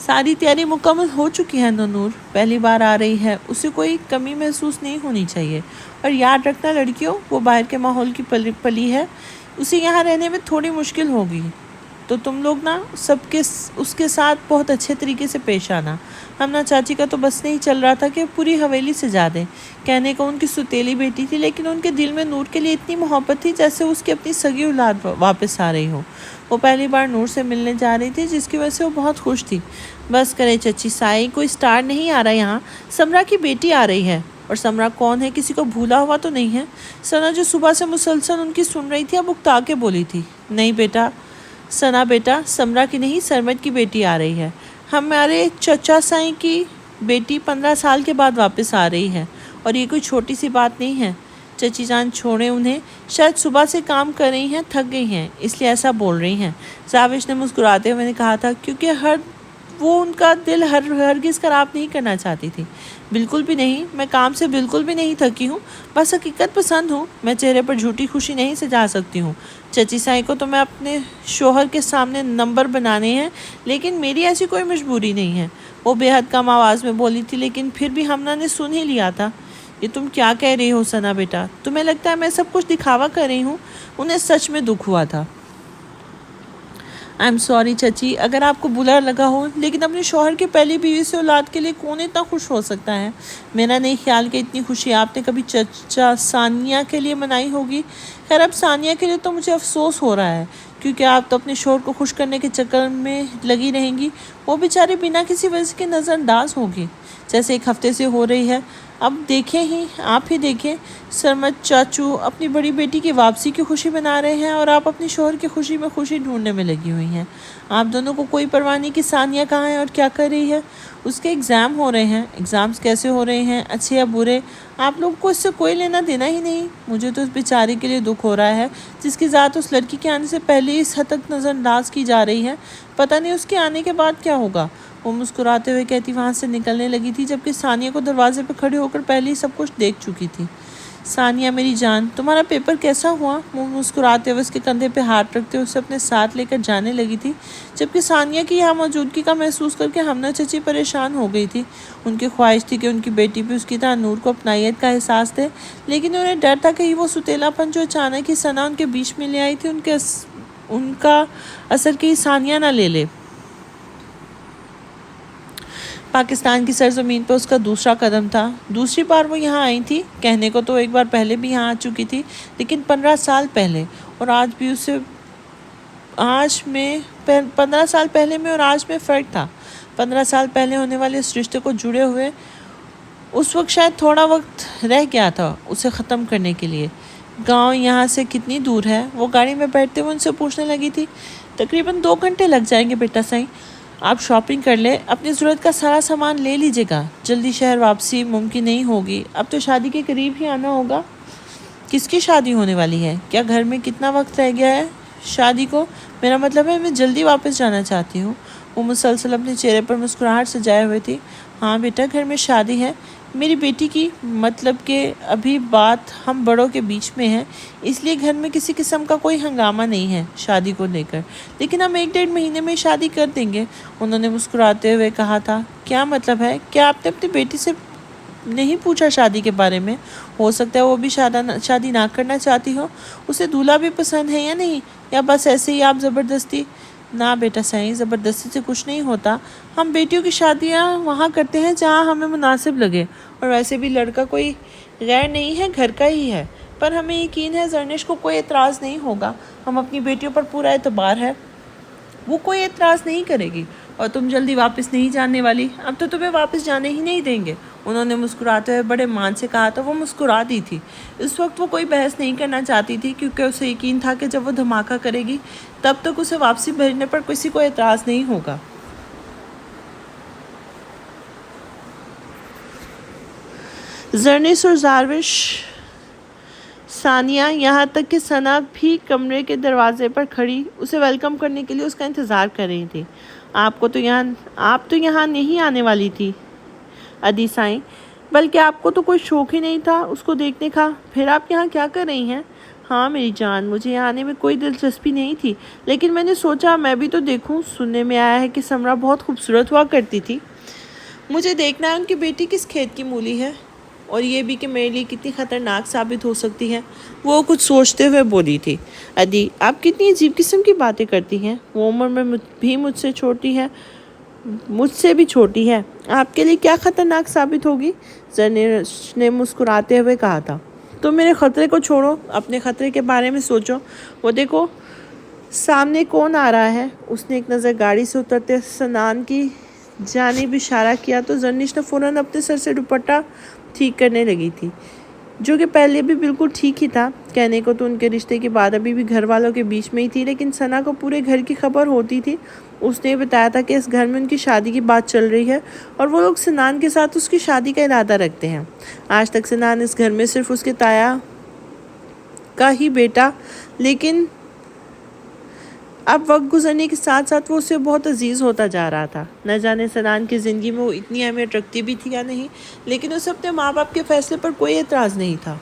ساری تیاری مکمل ہو چکی ہے نور پہلی بار آ رہی ہے، اسے کوئی کمی محسوس نہیں ہونی چاہیے، اور یاد رکھنا لڑکیوں، وہ باہر کے ماحول کی پلی ہے، اسے یہاں رہنے میں تھوڑی مشکل ہوگی، تو تم لوگ نا اس کے ساتھ بہت اچھے طریقے سے پیش آنا۔ ہمنا چاچی کا تو بس نہیں چل رہا تھا کہ پوری حویلی سے جا دیں، کہنے کو ان کی ستیلی بیٹی تھی، لیکن ان کے دل میں نور کے لیے اتنی محبت تھی جیسے اس کی اپنی سگی اولاد واپس آ رہی ہو۔ وہ پہلی بار نور سے ملنے جا رہی تھی، جس کی وجہ سے وہ بہت خوش تھی۔ بس کرے چچی سائی، کوئی سٹار نہیں آ رہا یہاں، سمرا کی بیٹی آ رہی ہے۔ اور سمرا کون ہے، کسی کو بھولا ہوا تو نہیں ہے؟ ثنا جو صبح سے مسلسل ان کی سن رہی تھی، اب اکتا کے بولی تھی۔ نہیں بیٹا، ثنا بیٹا، سمرا کی نہیں، سرمد کی بیٹی آ رہی ہے۔ ہمارے چچا سائی کی بیٹی 15 سال کے بعد واپس آ رہی ہے، اور یہ کوئی چھوٹی سی بات نہیں ہے۔ چچی جان چھوڑیں انہیں، شاید صبح سے کام کر رہی ہیں، تھک گئی ہیں، اس لیے ایسا بول رہی ہیں، زاوش نے مسکراتے ہوئے کہا تھا، کیونکہ وہ ان کا دل ہرگز خراب نہیں کرنا چاہتی تھی۔ بالکل بھی نہیں، میں کام سے بالکل بھی نہیں تھکی ہوں، بس حقیقت پسند ہوں، میں چہرے پر جھوٹی خوشی نہیں سجا سکتی ہوں۔ چچی سائی کو تو میں اپنے شوہر کے سامنے نمبر بنانے ہیں، لیکن میری ایسی کوئی مجبوری نہیں ہے، وہ بے حد کم آواز میں بولی تھی، لیکن پھر بھی ہمنا نے سن ہی لیا تھا۔ یہ تم کیا کہہ رہی ہو ثنا بیٹا؟ تمہیں لگتا ہے میں سب کچھ دکھاوا کر رہی ہوں؟ انہیں سچ میں دکھ ہوا تھا۔ I'm sorry چچی، اگر آپ کو برا لگا ہو، لیکن اپنے شوہر کی پہلی بیوی سے اولاد کے لیے کون اتنا خوش ہو سکتا ہے؟ میرا نہیں خیال کہ اتنی خوشی آپ نے کبھی چچا ثانیہ کے لیے منائی ہوگی۔ خیر اب ثانیہ کے لیے تو مجھے افسوس ہو رہا ہے، کیونکہ آپ تو اپنے شوہر کو خوش کرنے کے چکر میں لگی رہیں گی، وہ بیچاری بنا کسی وجہ کے نظر انداز ہوگی، جیسے ایک ہفتے سے ہو رہی ہے۔ اب دیکھیں ہی آپ ہی دیکھیں، سرمد چاچو اپنی بڑی بیٹی کی واپسی کی خوشی منا رہے ہیں اور آپ اپنی شوہر کی خوشی میں خوشی ڈھونڈنے میں لگی ہوئی ہیں۔ آپ دونوں کو کوئی پرواہ نہیں کہ ثانیہ کہاں ہے اور کیا کر رہی ہے۔ اس کے ایگزام ہو رہے ہیں، ایگزامز کیسے ہو رہے ہیں، اچھے یا برے، آپ لوگوں کو اس سے کوئی لینا دینا ہی نہیں۔ مجھے تو اس بیچاری کے لیے دکھ ہو رہا ہے جس کی ذات اس لڑکی کے آنے سے پہلے ہی اس حد تک نظر انداز کی جا رہی ہے۔ پتہ نہیں اس کے آنے کے بعد کیا ہوگا۔ وہ مسکراتے ہوئے کہتی وہاں سے نکلنے لگی تھی، جبکہ ثانیہ کو دروازے پہ کھڑے ہو کر پہلے ہی سب کچھ دیکھ چکی تھی۔ ثانیہ میری جان، تمہارا پیپر کیسا ہوا؟ وہ مسکراتے ہوئے اس کے کندھے پہ ہاتھ رکھتے ہوئے اسے اپنے ساتھ لے کر جانے لگی تھی، جبکہ ثانیہ کی یہاں موجودگی کا محسوس کر کے ہمنا چچی پریشان ہو گئی تھی۔ ان کی خواہش تھی کہ ان کی بیٹی بھی اس کی طرح نور کو اپنائیت کا احساس دے، لیکن انہیں ڈر تھا کہ وہ ستیلا پن جو اچانک ہی ثنا ان کے بیچ میں لے آئی تھی ان کا اثر کہیں ثانیہ نہ لے لے۔ پاکستان کی سرزمین پر اس کا دوسرا قدم تھا۔ دوسری بار وہ یہاں آئی تھی، کہنے کو تو ایک بار پہلے بھی یہاں آ چکی تھی، لیکن 15 سال پہلے، اور آج بھی اسے 15 سال پہلے میں اور آج میں فرق تھا۔ 15 سال پہلے ہونے والے اس رشتے کو جڑے ہوئے اس وقت شاید تھوڑا وقت رہ گیا تھا اسے ختم کرنے کے لیے۔ گاؤں یہاں سے کتنی دور ہے؟ وہ گاڑی میں بیٹھتے ہوئے ان سے پوچھنے لگی تھی۔ تقریباً 2 گھنٹے لگ جائیں گے بیٹا سائیں، آپ شاپنگ کر لیں، اپنی ضرورت کا سارا سامان لے لیجیے گا، جلدی شہر واپسی ممکن نہیں ہوگی، اب تو شادی کے قریب ہی آنا ہوگا۔ کس کی شادی ہونے والی ہے؟ کیا گھر میں کتنا وقت رہ گیا ہے شادی کو؟ میرا مطلب ہے میں جلدی واپس جانا چاہتی ہوں۔ وہ مسلسل اپنے چہرے پر مسکراہٹ سجائے ہوئے تھی۔ ہاں بیٹا، گھر میں شادی ہے میری بیٹی کی، مطلب کہ ابھی بات ہم بڑوں کے بیچ میں ہے، اس لیے گھر میں کسی قسم کا کوئی ہنگامہ نہیں ہے شادی کو لے کر، لیکن ہم 1-1.5 مہینے میں شادی کر دیں گے، انہوں نے مسکراتے ہوئے کہا تھا۔ کیا مطلب ہے؟ کیا آپ نے اپنی بیٹی سے نہیں پوچھا شادی کے بارے میں؟ ہو سکتا ہے وہ بھی شادی نہ کرنا چاہتی ہو، اسے دولہا بھی پسند ہے یا نہیں، یا بس ایسے ہی آپ زبردستی؟ نہ بیٹا سائیں، زبردستی سے کچھ نہیں ہوتا، ہم بیٹیوں کی شادیاں وہاں کرتے ہیں جہاں ہمیں مناسب لگے، اور ویسے بھی لڑکا کوئی غیر نہیں ہے، گھر کا ہی ہے، پر ہمیں یقین ہے زرنش کو کوئی اعتراض نہیں ہوگا، ہم اپنی بیٹیوں پر پورا اعتبار ہے، وہ کوئی اعتراض نہیں کرے گی، اور تم جلدی واپس نہیں جانے والی، اب تو تمہیں واپس جانے ہی نہیں دیں گے، انہوں نے مسکراتے ہوئے بڑے مان سے کہا تھا۔ وہ مسکرا دی تھی، اس وقت وہ کوئی بحث نہیں کرنا چاہتی تھی، کیونکہ اسے یقین تھا کہ جب وہ دھماکہ کرے گی تب تک اسے واپسی بھیجنے پر کسی کو اعتراض نہیں ہوگا۔ زرنش اور زاروش، ثانیہ، یہاں تک کہ ثنا بھی کمرے کے دروازے پر کھڑی اسے ویلکم کرنے کے لیے اس کا انتظار کر رہی تھی۔ آپ تو یہاں نہیں آنے والی تھی ادی سائیں، بلکہ آپ کو تو کوئی شوق ہی نہیں تھا اس کو دیکھنے کا، پھر آپ یہاں کیا کر رہی ہیں؟ ہاں میری جان، مجھے یہاں آنے میں کوئی دلچسپی نہیں تھی، لیکن میں نے سوچا میں بھی تو دیکھوں، سننے میں آیا ہے کہ سمرا بہت خوبصورت ہوا کرتی تھی، مجھے دیکھنا ہے ان کی بیٹی کس کھیت کی مولی ہے، اور یہ بھی کہ میرے لیے کتنی خطرناک ثابت ہو سکتی ہے۔ وہ کچھ سوچتے ہوئے بولی تھی۔ ادی، آپ کتنی عجیب قسم کی باتیں کرتی ہیں، وہ عمر میں بھی مجھ سے بھی چھوٹی ہے، آپ کے لیے کیا خطرناک ثابت ہوگی؟ زرنش نے مسکراتے ہوئے کہا تھا۔ تم میرے خطرے کو چھوڑو، اپنے خطرے کے بارے میں سوچو، وہ دیکھو سامنے کون آ رہا ہے۔ اس نے ایک نظر گاڑی سے اترتے سنان کی جانب اشارہ کیا تو زرنش نے فوراً اپنے سر سے دوپٹہ ٹھیک کرنے لگی تھی، جو کہ پہلے بھی بالکل ٹھیک ہی تھا۔ کہنے کو تو ان کے رشتے کی بات ابھی بھی گھر والوں کے بیچ میں ہی تھی، لیکن ثنا کو پورے گھر کی خبر ہوتی تھی۔ اس نے بتایا تھا کہ اس گھر میں ان کی شادی کی بات چل رہی ہے، اور وہ لوگ سنان کے ساتھ اس کی شادی کا ارادہ رکھتے ہیں۔ آج تک سنان اس گھر میں صرف اس کے تایا کا ہی بیٹا، لیکن اب وقت گزرنے کے ساتھ ساتھ وہ اسے بہت عزیز ہوتا جا رہا تھا۔ نہ جانے سنان کی زندگی میں وہ اتنی اہمیت رکھتی بھی تھی یا نہیں، لیکن اسے اپنے ماں باپ کے فیصلے پر کوئی اعتراض نہیں تھا۔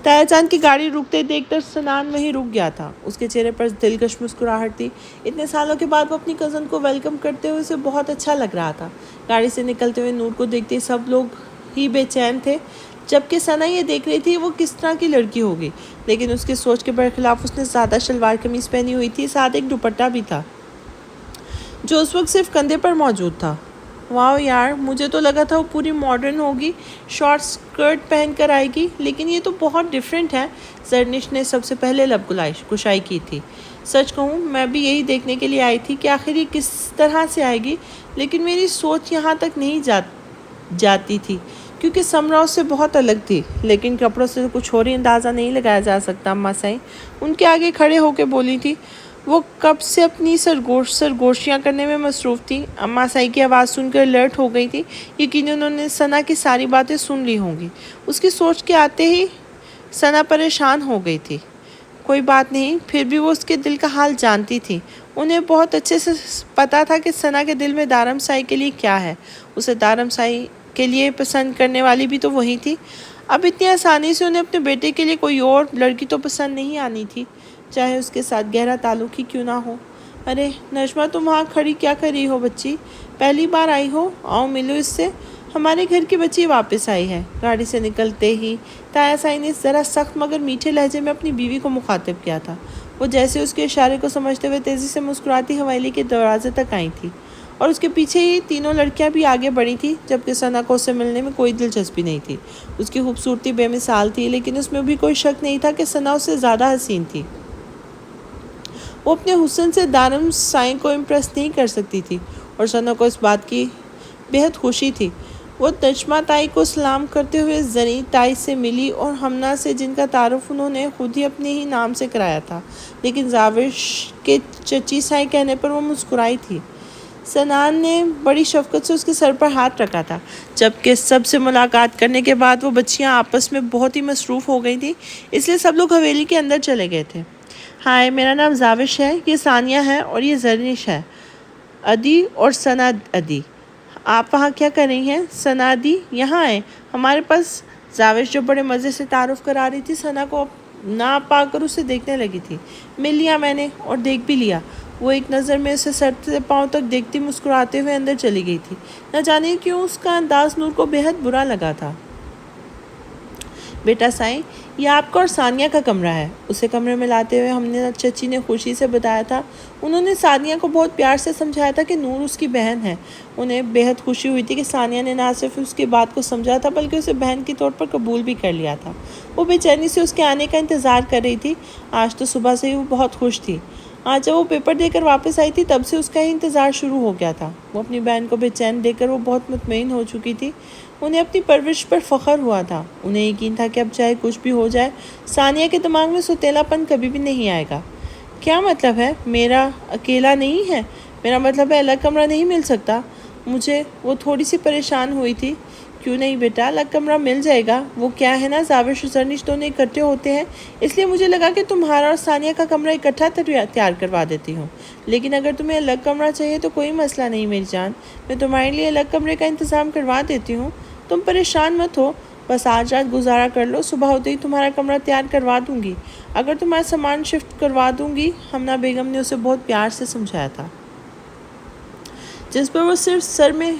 تایا جان کی گاڑی رکتے دیکھ کر سنان وہیں رک گیا تھا، اس کے چہرے پر دلکش مسکراہٹ تھی۔ اتنے سالوں کے بعد وہ اپنی کزن کو ویلکم کرتے ہوئے اسے بہت اچھا لگ رہا تھا۔ گاڑی سے نکلتے ہوئے نور کو دیکھتے سب لوگ ہی بے چین تھے، جبکہ ثنا یہ دیکھ رہی تھی وہ کس طرح کی لڑکی ہوگی، لیکن اس کے سوچ کے برخلاف اس نے سادہ شلوار قمیض پہنی ہوئی تھی، ساتھ ایک دوپٹہ بھی تھا جو اس وقت صرف کندھے پر موجود تھا۔ واو یار، مجھے تو لگا تھا وہ پوری ماڈرن ہوگی، شارٹ سکرٹ پہن کر آئے گی، لیکن یہ تو بہت ڈیفرنٹ ہے۔ زرنش نے سب سے پہلے لب کشائی کی تھی۔ سچ کہوں میں بھی یہی دیکھنے کے لیے آئی تھی کہ آخر یہ کس طرح سے آئے گی، لیکن میری سوچ یہاں تک نہیں جاتی تھی کیونکہ سمرا اس سے بہت الگ تھی، لیکن کپڑوں سے کچھ اور ہی اندازہ نہیں لگایا جا سکتا۔ اماں سائیں ان کے آگے کھڑے ہو کے بولی تھی۔ وہ کب سے اپنی سرگوشیاں کرنے میں مصروف تھی۔ اماں سائیں کی آواز سن کر الرٹ ہو گئی تھی۔ یقیناً انہوں نے ثنا کی ساری باتیں سن لی ہوں گی۔ اس کی سوچ کے آتے ہی ثنا پریشان ہو گئی تھی۔ کوئی بات نہیں، پھر بھی وہ اس کے دل کا حال جانتی تھی۔ انہیں بہت اچھے سے پتا تھا کہ ثنا کے دل میں دارم سائی کے لیے کیا ہے۔ اسے دارم سائی کے لیے پسند کرنے والی بھی تو وہی تھی۔ اب اتنی آسانی سے انہیں اپنے بیٹے کے لیے کوئی اور لڑکی تو پسند نہیں آنی تھی، چاہے اس کے ساتھ گہرا تعلق ہی کیوں نہ ہو۔ ارے نجمہ، تم وہاں کھڑی کیا کر رہی ہو بچی؟ پہلی بار آئی ہو؟ آؤ ملو اس سے۔ ہمارے گھر کی بچی واپس آئی ہے۔ گاڑی سے نکلتے ہی تایا سائی نے ذرا سخت مگر میٹھے لہجے میں اپنی بیوی کو مخاطب کیا تھا۔ وہ جیسے اس کے اشارے کو سمجھتے ہوئے تیزی سے مسکراتی حویلی کے دروازے تک آئی تھی، اور اس کے پیچھے ہی تینوں لڑکیاں بھی آگے بڑھی تھیں، جبکہ ثنا کو اس سے ملنے میں کوئی دلچسپی نہیں تھی۔ اس کی خوبصورتی بے مثال تھی، لیکن اس میں بھی کوئی شک نہیں تھا کہ ثنا اس سے زیادہ حسین تھی۔ وہ اپنے حسن سے دارم سائیں کو امپریس نہیں کر سکتی تھی، اور ثنا کو اس بات کی بہت خوشی تھی۔ وہ نجمہ تائی کو سلام کرتے ہوئے زریں تائی سے ملی اور ہمنا سے، جن کا تعارف انہوں نے خود ہی اپنے ہی نام سے کرایا تھا، لیکن زاوش کے چچی سائی کہنے پر وہ مسکرائی تھی۔ سنان نے بڑی شفقت سے اس کے سر پر ہاتھ رکھا تھا۔ جبکہ سب سے ملاقات کرنے کے بعد وہ بچیاں آپس میں بہت ہی مصروف ہو گئی تھیں، اس لیے سب لوگ حویلی کے اندر چلے گئے تھے۔ ہائے، میرا نام زاوش ہے، یہ ثانیہ ہے اور یہ زرنش ہے، ادی اور ثنا ادی۔ آپ وہاں کیا کر رہی ہیں؟ ثنا ادی یہاں آئیں ہمارے پاس۔ زاوش جو بڑے مزے سے تعارف کرا رہی تھی، ثنا کو نہ پا کر اسے دیکھنے لگی تھی۔ مل لیا میں نے، اور دیکھ بھی لیا۔ وہ ایک نظر میں اسے سر سے پاؤں تک دیکھتی مسکراتے ہوئے اندر چلی گئی تھی۔ نہ جانے کیوں اس کا انداز نور کو بہت برا لگا تھا۔ بیٹا سائیں، یہ آپ کا اور ثانیہ کا کمرہ ہے، اسے کمرے میں لاتے ہوئے ہم نے چچی نے خوشی سے بتایا تھا۔ انہوں نے ثانیہ کو بہت پیار سے سمجھایا تھا کہ نور اس کی بہن ہے۔ انہیں بہت خوشی ہوئی تھی کہ ثانیہ نے نہ صرف اس کی بات کو سمجھا تھا بلکہ اسے بہن کے طور پر قبول بھی کر لیا تھا۔ وہ بے چینی سے اس کے آنے کا انتظار کر رہی تھی۔ آج تو صبح سے ہی وہ بہت خوش تھی۔ آج جب وہ پیپر دے کر واپس آئی تھی تب سے اس کا ہی انتظار شروع ہو گیا تھا۔ وہ اپنی بہن کو بے چین دیکھ کر وہ بہت مطمئن ہو چکی تھی۔ انہیں اپنی پرورش پر فخر ہوا تھا۔ انہیں یقین تھا کہ اب چاہے کچھ بھی ہو جائے، ثانیہ کے دماغ میں سوتیلا پن کبھی بھی نہیں آئے گا۔ کیا مطلب ہے؟ میرا اکیلا نہیں ہے، میرا مطلب ہے الگ کمرہ نہیں مل سکتا مجھے؟ وہ تھوڑی سی پریشان ہوئی تھی۔ کیوں نہیں بیٹا، الگ کمرہ مل جائے گا۔ وہ کیا ہے نا، زاوش اور زرنش دونوں اکٹھے ہوتے ہیں، اس لیے مجھے لگا کہ تمہارا اور ثانیہ کا کمرہ اکٹھا تیار کروا دیتی ہوں۔ لیکن اگر تمہیں الگ کمرہ چاہیے تو کوئی مسئلہ نہیں میری جان، میں تمہارے لیے الگ کمرے کا انتظام کروا دیتی ہوں۔ تم پریشان مت ہو، بس آج رات گزارا کر لو، صبح ہوتے ہی تمہارا کمرہ تیار کروا دوں گی۔ اگر تمہارا سامان شفٹ کروا دوں گی، ہمنا بیگم نے اسے بہت پیار سے سمجھایا تھا، جس پر وہ صرف سر میں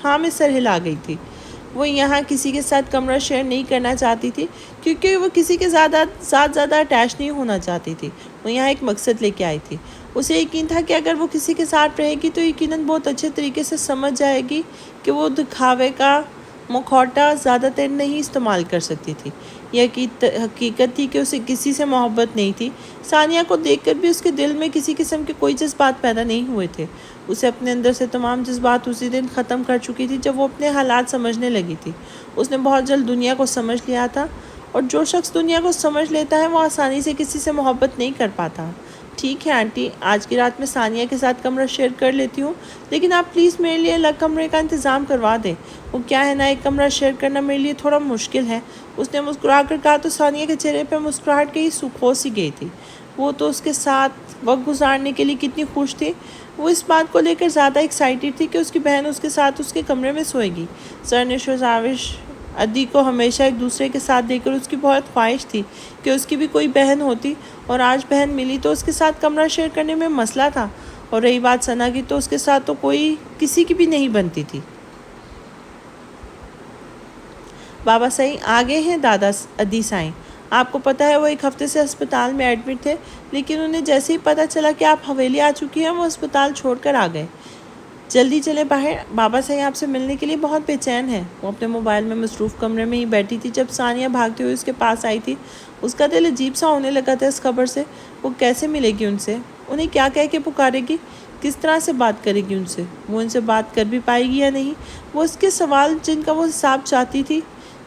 ہاں سر ہلا گئی تھی۔ وہ یہاں کسی کے ساتھ کمرہ شیئر نہیں کرنا چاہتی تھی، کیونکہ وہ کسی کے ساتھ زیادہ اٹیچ نہیں ہونا چاہتی تھی۔ وہ یہاں ایک مقصد لے کے آئی تھی۔ اسے یقین تھا کہ اگر وہ کسی کے ساتھ رہے گی تو یقیناً بہت اچھے طریقے سے سمجھ جائے گی کہ وہ دکھاوے کا مکھوٹا زیادہ تر نہیں استعمال کر سکتی تھی۔ یہ حقیقت تھی کہ اسے کسی سے محبت نہیں تھی۔ ثانیہ کو دیکھ کر بھی اس کے دل میں کسی قسم کے کوئی جذبات پیدا نہیں ہوئے تھے۔ اسے اپنے اندر سے تمام جذبات اسی دن ختم کر چکی تھی جب وہ اپنے حالات سمجھنے لگی تھی۔ اس نے بہت جلد دنیا کو سمجھ لیا تھا، اور جو شخص دنیا کو سمجھ لیتا ہے وہ آسانی سے کسی سے محبت نہیں کر پاتا۔ ٹھیک ہے آنٹی، آج کی رات میں ثانیہ کے ساتھ کمرہ شیئر کر لیتی ہوں، لیکن آپ پلیز میرے لیے الگ کمرے کا انتظام کروا دیں۔ وہ کیا ہے نا، ایک کمرہ شیئر کرنا میرے لیے تھوڑا مشکل ہے، اس نے مسکرا کر کہا تو ثانیہ کے چہرے پر مسکراہٹ کہیں سوکھو سی گئی تھی۔ وہ تو اس کے ساتھ وقت گزارنے کے لیے کتنی خوش تھی۔ وہ اس بات کو لے کر زیادہ ایکسائٹیڈ تھی کہ اس کی بہن اس کے ساتھ اس کے کمرے میں سوئے گی۔ زرنش اور زاوش ادی کو ہمیشہ ایک دوسرے کے ساتھ دیکھ کر اس کی بہت خواہش تھی کہ اس کی بھی کوئی بہن ہوتی، اور آج بہن ملی تو اس کے ساتھ کمرہ شیئر کرنے میں مسئلہ تھا۔ اور رہی بات ثنا کی، تو اس کے ساتھ تو کوئی کسی کی بھی نہیں بنتی تھی۔ بابا سائیں آگے ہیں دادا ادی سائیں، آپ کو پتہ ہے وہ ایک ہفتے سے ہسپتال میں ایڈمٹ تھے، لیکن انہیں جیسے ہی پتہ چلا کہ آپ حویلی آ چکی ہیں وہ ہسپتال چھوڑ کر آ گئے۔ جلدی چلے باہر، بابا سائیں آپ سے ملنے کے لیے بہت بے چین ہے۔ وہ اپنے موبائل میں مصروف کمرے میں ہی بیٹھی تھی جب ثانیہ بھاگتے ہوئے اس کے پاس آئی تھی۔ اس کا دل عجیب سا ہونے لگا تھا اس خبر سے۔ وہ کیسے ملے گی ان سے؟ انہیں کیا کہہ کے پکارے گی؟ کس طرح سے بات کرے گی ان سے؟ وہ ان سے بات کر بھی پائے گی یا نہیں؟ وہ اس کے سوال جن کا وہ حساب چاہتی تھی،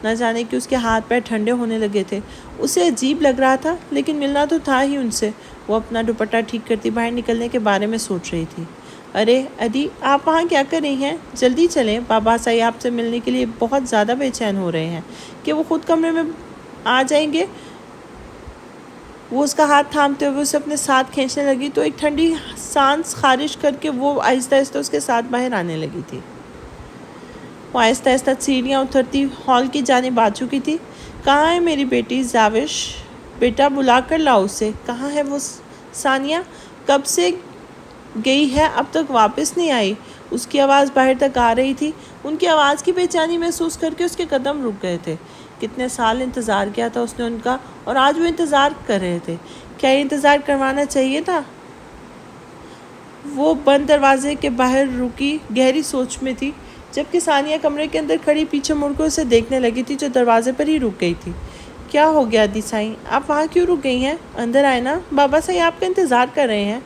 نہ جانے کہ اس کے ہاتھ پیر ٹھنڈے ہونے لگے تھے۔ اسے عجیب لگ رہا تھا، لیکن ملنا تو تھا ہی ان سے۔ وہ اپنا دوپٹہ ٹھیک کرتی باہر نکلنے کے بارے میں سوچ رہی تھی۔ ارے ادی، آپ وہاں کیا کر رہی ہیں؟ جلدی چلیں، بابا صاحب آپ سے ملنے کے لیے بہت زیادہ بے چین ہو رہے ہیں کہ وہ خود کمرے میں آ جائیں گے۔ وہ اس کا ہاتھ تھامتے ہوئے اسے اپنے ساتھ کھینچنے لگی تو ایک ٹھنڈی سانس خارج کر کے وہ آہستہ آہستہ اس کے ساتھ باہر آنے لگی تھی۔ وہ آہستہ آہستہ سیڑھیاں اترتی ہال کی جانب آ چکی تھی۔ کہاں ہے میری بیٹی زاوش؟ بیٹا بلا کر لاؤ اسے۔ کہاں ہے وہ ثانیہ؟ کب سے گئی ہے، اب تک واپس نہیں آئی۔ اس کی آواز باہر تک آ رہی تھی۔ ان کی آواز کی بے چینی محسوس کر کے اس کے قدم رک گئے تھے۔ کتنے سال انتظار کیا تھا اس نے ان کا، اور آج وہ انتظار کر رہے تھے۔ کیا یہ انتظار کروانا چاہیے تھا؟ وہ بند دروازے کے باہر رکی گہری سوچ میں تھی، جبکہ ثانیہ کمرے کے اندر کھڑی پیچھے مڑ کر اسے دیکھنے لگی تھی جو دروازے پر ہی رک گئی تھی۔ کیا ہو گیا دی سائیں، آپ وہاں کیوں رک گئی ہیں؟ اندر آئے نا، بابا صاحب آپ کا انتظار کر رہے ہیں۔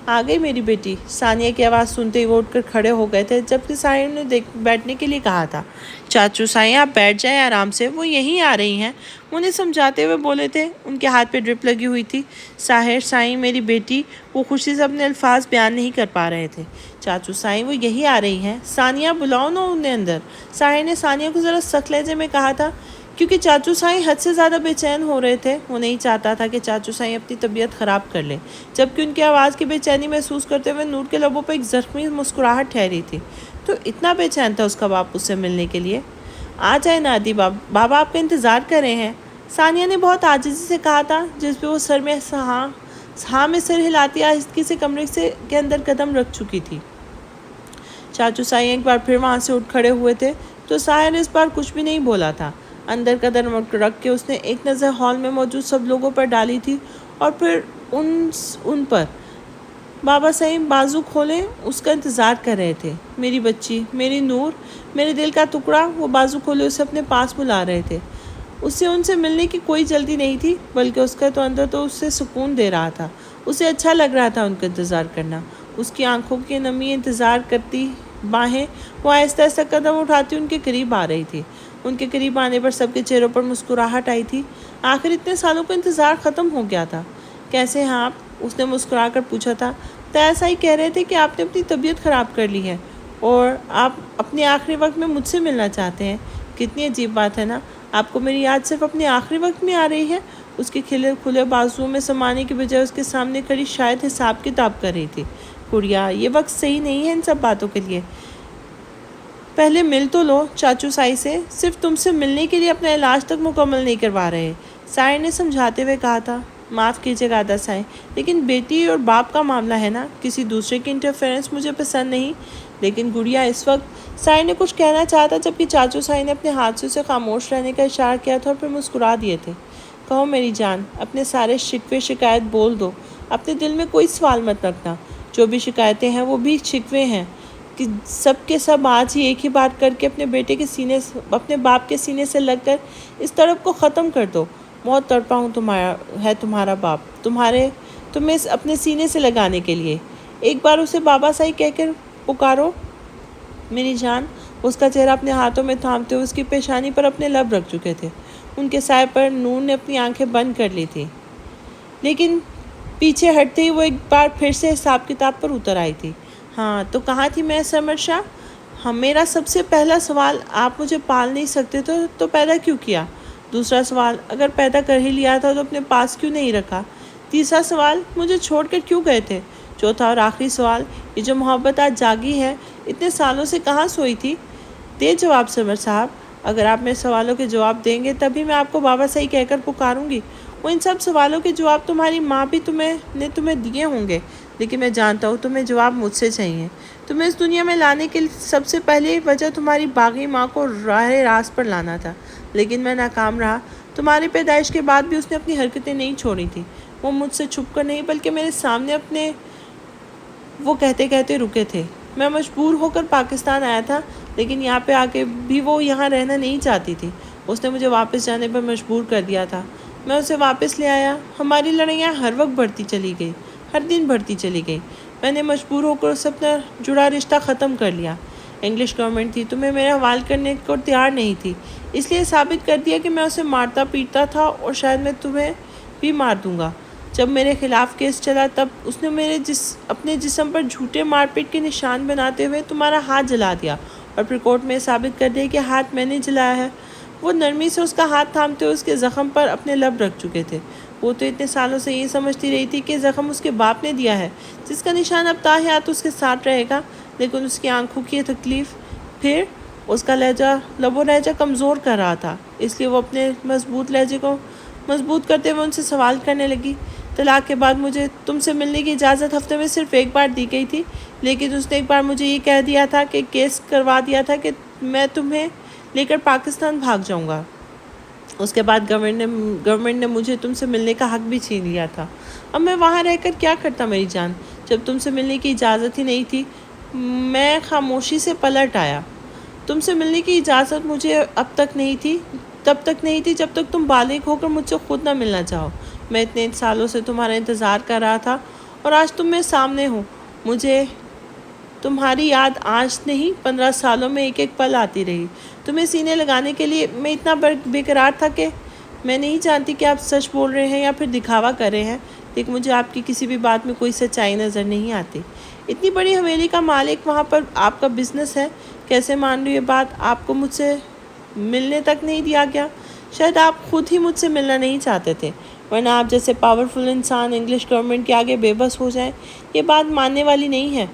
آ گئی میری بیٹی۔ ثانیہ کی آواز سنتے ہی وہ اٹھ کر کھڑے ہو گئے تھے، جبکہ سائیں نے بیٹھنے کے لیے کہا تھا۔ چاچو سائیں آپ بیٹھ جائیں آرام سے، وہ یہیں آ رہی ہیں، انہیں سمجھاتے ہوئے بولے تھے۔ ان کے ہاتھ پہ ڈرپ لگی ہوئی تھی۔ ساحر سائیں میری بیٹی، وہ خوشی سے اپنے الفاظ بیان نہیں کر پا رہے تھے۔ چاچو سائیں وہ یہی آ رہی ہیں، ثانیہ بلاؤ نا انہیں اندر۔ ساحر نے ثانیہ کو ذرا سخت لہجے میں کہا تھا، کیونکہ چاچو سائیں حد سے زیادہ بے چین ہو رہے تھے۔ وہ نہیں چاہتا تھا کہ چاچو سائیں اپنی طبیعت خراب کر لیں، جبکہ ان کی آواز کی بے چینی محسوس کرتے ہوئے نور کے لبوں پر ایک زخمی مسکراہٹ ٹھہری تھی۔ تو اتنا بے چین تھا اس کا باپ اس سے ملنے کے لیے؟ آ جائے نادی، بابا آپ کا انتظار کر رہے ہیں، ثانیہ نے بہت عاجزی سے کہا تھا، جس پہ وہ سر میں ہاں میں سر ہلاتی آہستگی سے کمرے کے اندر قدم رکھ چکی تھی۔ چاچو سائیں ایک بار پھر وہاں سے اٹھ کھڑے ہوئے تھے تو ساحر نے اس بار کچھ بھی نہیں بولا تھا۔ اندر قدم رکھ کے اس نے ایک نظر ہال میں موجود سب لوگوں پر ڈالی تھی اور پھر ان پر۔ بابا صاحب بازو کھولیں، اس کا انتظار کر رہے تھے۔ میری بچی، میری نور، میرے دل کا ٹکڑا۔ وہ بازو کھولے اسے اپنے پاس بلا رہے تھے۔ اسے ان سے ملنے کی کوئی جلدی نہیں تھی، بلکہ اس کا تو اندر تو اسے سکون دے رہا تھا۔ اسے اچھا لگ رہا تھا ان کا انتظار کرنا۔ اس کی آنکھوں کی نمی انتظار کرتی باہیں وہ آہستہ آہستہ قدم اٹھاتی ان کے قریب آ رہی تھی۔ ان کے قریب آنے پر سب کے چہروں پر مسکراہٹ آئی تھی۔ آخر اتنے سالوں کا انتظار ختم ہو گیا تھا۔ کیسے ہیں آپ؟ اس نے مسکرا کر پوچھا تھا۔ تو ایسا ہی کہہ رہے تھے کہ آپ نے اپنی طبیعت خراب کر لی ہے اور آپ اپنے آخری وقت میں مجھ سے ملنا چاہتے ہیں۔ کتنی عجیب بات ہے نا، آپ کو میری یاد صرف اپنے آخری وقت میں آ رہی ہے۔ اس کے کھلے بازوؤں میں سمانے کے بجائے اس کے سامنے کھڑی شاید حساب کتاب کر رہی تھی۔ گڑیا، یہ وقت صحیح نہیں ہے ان سب باتوں کے لیے۔ پہلے مل تو لو چاچو سائی سے، صرف تم سے ملنے کے لیے اپنا علاج تک مکمل نہیں کروا رہے، سائر نے سمجھاتے ہوئے کہا تھا۔ معاف کیجیے گا دادا سائیں، لیکن بیٹی اور باپ کا معاملہ ہے نا، کسی دوسرے کی انٹرفیرنس مجھے پسند نہیں۔ لیکن گڑیا، اس وقت سائر نے کچھ کہنا چاہا تھا، جبکہ چاچو سائی نے اپنے ہاتھ سے اسے خاموش رہنے کا اشارہ کیا تھا اور پھر مسکرا دیے تھے۔ کہو میری جان، اپنے سارے شکوے شکایت بول دو، اپنے دل میں کوئی سوال مت رکھنا۔ جو بھی شکایتیں ہیں وہ بھی شکوے ہیں کہ سب کے سب آج ہی ایک ہی بات کر کے اپنے باپ کے سینے سے لگ کر اس تڑپ کو ختم کر دو۔ بہت تڑپا ہوں تمہارا باپ، تمہیں اپنے سینے سے لگانے کے لیے۔ ایک بار اسے بابا صاحب کہہ کر پکارو میری جان۔ اس کا چہرہ اپنے ہاتھوں میں تھامتے ہوئے اس کی پیشانی پر اپنے لب رکھ چکے تھے۔ ان کے سائے پر نور نے اپنی آنکھیں بند کر لی تھی، لیکن پیچھے ہٹتے ہی وہ ایک بار پھر سے حساب کتاب پر اتر آئی تھی۔ ہاں تو کہاں تھی میں سمر شاہ؟ میرا سب سے پہلا سوال، آپ مجھے پال نہیں سکتے تو پیدا کیوں کیا؟ دوسرا سوال، اگر پیدا کر ہی لیا تھا تو اپنے پاس کیوں نہیں رکھا؟ تیسرا سوال، مجھے چھوڑ کر کیوں گئے تھے؟ چوتھا اور آخری سوال، یہ جو محبت آج جاگی ہے، اتنے سالوں سے کہاں سوئی تھی؟ دے جواب سمر صاحب۔ اگر آپ میرے سوالوں کے جواب دیں گے تبھی میں آپ کو بابا صحیح کہہ کر پکاروں گی۔ وہ ان سب سوالوں کے جواب تمہاری ماں بھی تمہیں دیے ہوں گے، لیکن میں جانتا ہوں تمہیں جواب مجھ سے چاہیے۔ تمہیں اس دنیا میں لانے کی سب سے پہلی وجہ تمہاری باغی ماں کو راہ راست پر لانا تھا، لیکن میں ناکام رہا۔ تمہاری پیدائش کے بعد بھی اس نے اپنی حرکتیں نہیں چھوڑی تھیں۔ وہ مجھ سے چھپ کر نہیں بلکہ میرے سامنے وہ کہتے رکے تھے۔ میں مجبور ہو کر پاکستان آیا تھا، لیکن یہاں پہ آ کے بھی وہ یہاں رہنا نہیں چاہتی تھی۔ اس نے مجھے واپس جانے پر مجبور کر دیا تھا۔ میں اسے واپس لے آیا۔ ہماری لڑائیاں ہر وقت بڑھتی چلی گئی، ہر دن بڑھتی چلی گئی۔ میں نے مجبور ہو کر اس سے اپنا جڑا رشتہ ختم کر لیا۔ انگلش گورنمنٹ تھی تو میں میرا حوال کرنے کو تیار نہیں تھی، اس لیے ثابت کر دیا کہ میں اسے مارتا پیٹتا تھا اور شاید میں تمہیں بھی مار دوں گا۔ جب میرے خلاف کیس چلا تب اس نے اپنے جسم پر جھوٹے مار پیٹ کے نشان بناتے ہوئے تمہارا ہاتھ جلا دیا اور پھر کورٹ میں ثابت کر دیا کہ ہاتھ میں نے جلایا ہے۔ وہ نرمی سے اس کا ہاتھ تھامتے ہوئے اس کے زخم پر اپنے لب رکھ چکے تھے۔ وہ تو اتنے سالوں سے یہ سمجھتی رہی تھی کہ زخم اس کے باپ نے دیا ہے، جس کا نشان اب تاحیات اس کے ساتھ رہے گا، لیکن اس کی آنکھوں کی تکلیف پھر اس کا لب و لہجہ کمزور کر رہا تھا، اس لیے وہ اپنے مضبوط لہجے کو مضبوط کرتے ہوئے ان سے سوال کرنے لگی۔ طلاق کے بعد مجھے تم سے ملنے کی اجازت ہفتے میں صرف ایک بار دی گئی تھی، لیکن اس نے ایک بار مجھے یہ کہہ دیا تھا کہ کیس کروا دیا تھا کہ میں تمہیں لے کر پاکستان بھاگ جاؤں گا۔ اس کے بعد گورنمنٹ نے مجھے تم سے ملنے کا حق بھی چھین لیا تھا۔ اب میں وہاں رہ کر کیا کرتا میری جان، جب تم سے ملنے کی اجازت ہی نہیں تھی۔ میں خاموشی سے پلٹ آیا۔ تم سے ملنے کی اجازت مجھے تب تک نہیں تھی جب تک تم بالغ ہو کر مجھ سے خود نہ ملنا چاہو۔ میں اتنے سالوں سے تمہارا انتظار کر رہا تھا اور آج تم میرے سامنے ہو۔ مجھے تمہاری یاد آج نہیں 15 سالوں میں ایک ایک پل آتی رہی۔ تمہیں سینے لگانے کے لیے میں اتنا بے قرار تھا کہ میں نہیں جانتی کہ آپ سچ بول رہے ہیں یا پھر دکھاوا کر رہے ہیں، لیکن مجھے آپ کی کسی بھی بات میں کوئی سچائی نظر نہیں آتی۔ اتنی بڑی حویلی کا مالک، وہاں پر آپ کا بزنس ہے، کیسے مان لوں یہ بات؟ آپ کو مجھ سے ملنے تک نہیں دیا گیا۔ شاید آپ خود ہی مجھ سے ملنا نہیں چاہتے تھے، ورنہ آپ جیسے پاورفل انسان انگلش گورنمنٹ کے آگے بے بس ہو جائیں، یہ بات ماننے والی نہیں ہے۔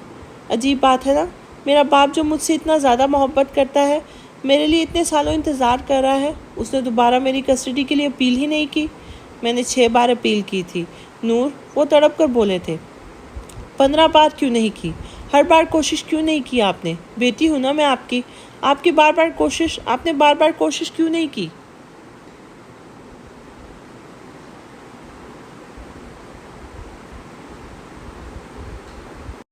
عجیب بات ہے نا، میرا باپ جو مجھ سے اتنا زیادہ محبت کرتا ہے، میرے لیے اتنے سالوں انتظار کر رہا ہے، اس نے دوبارہ میری کسٹڈی کے لیے اپیل ہی نہیں کی۔ میں نے 6 بار اپیل کی تھی نور، وہ تڑپ کر بولے تھے۔ 15 بار کیوں نہیں کی؟ ہر بار کوشش کیوں نہیں کی آپ نے؟ بیٹی ہوں نا میں آپ کی بار بار کوشش کیوں نہیں کی؟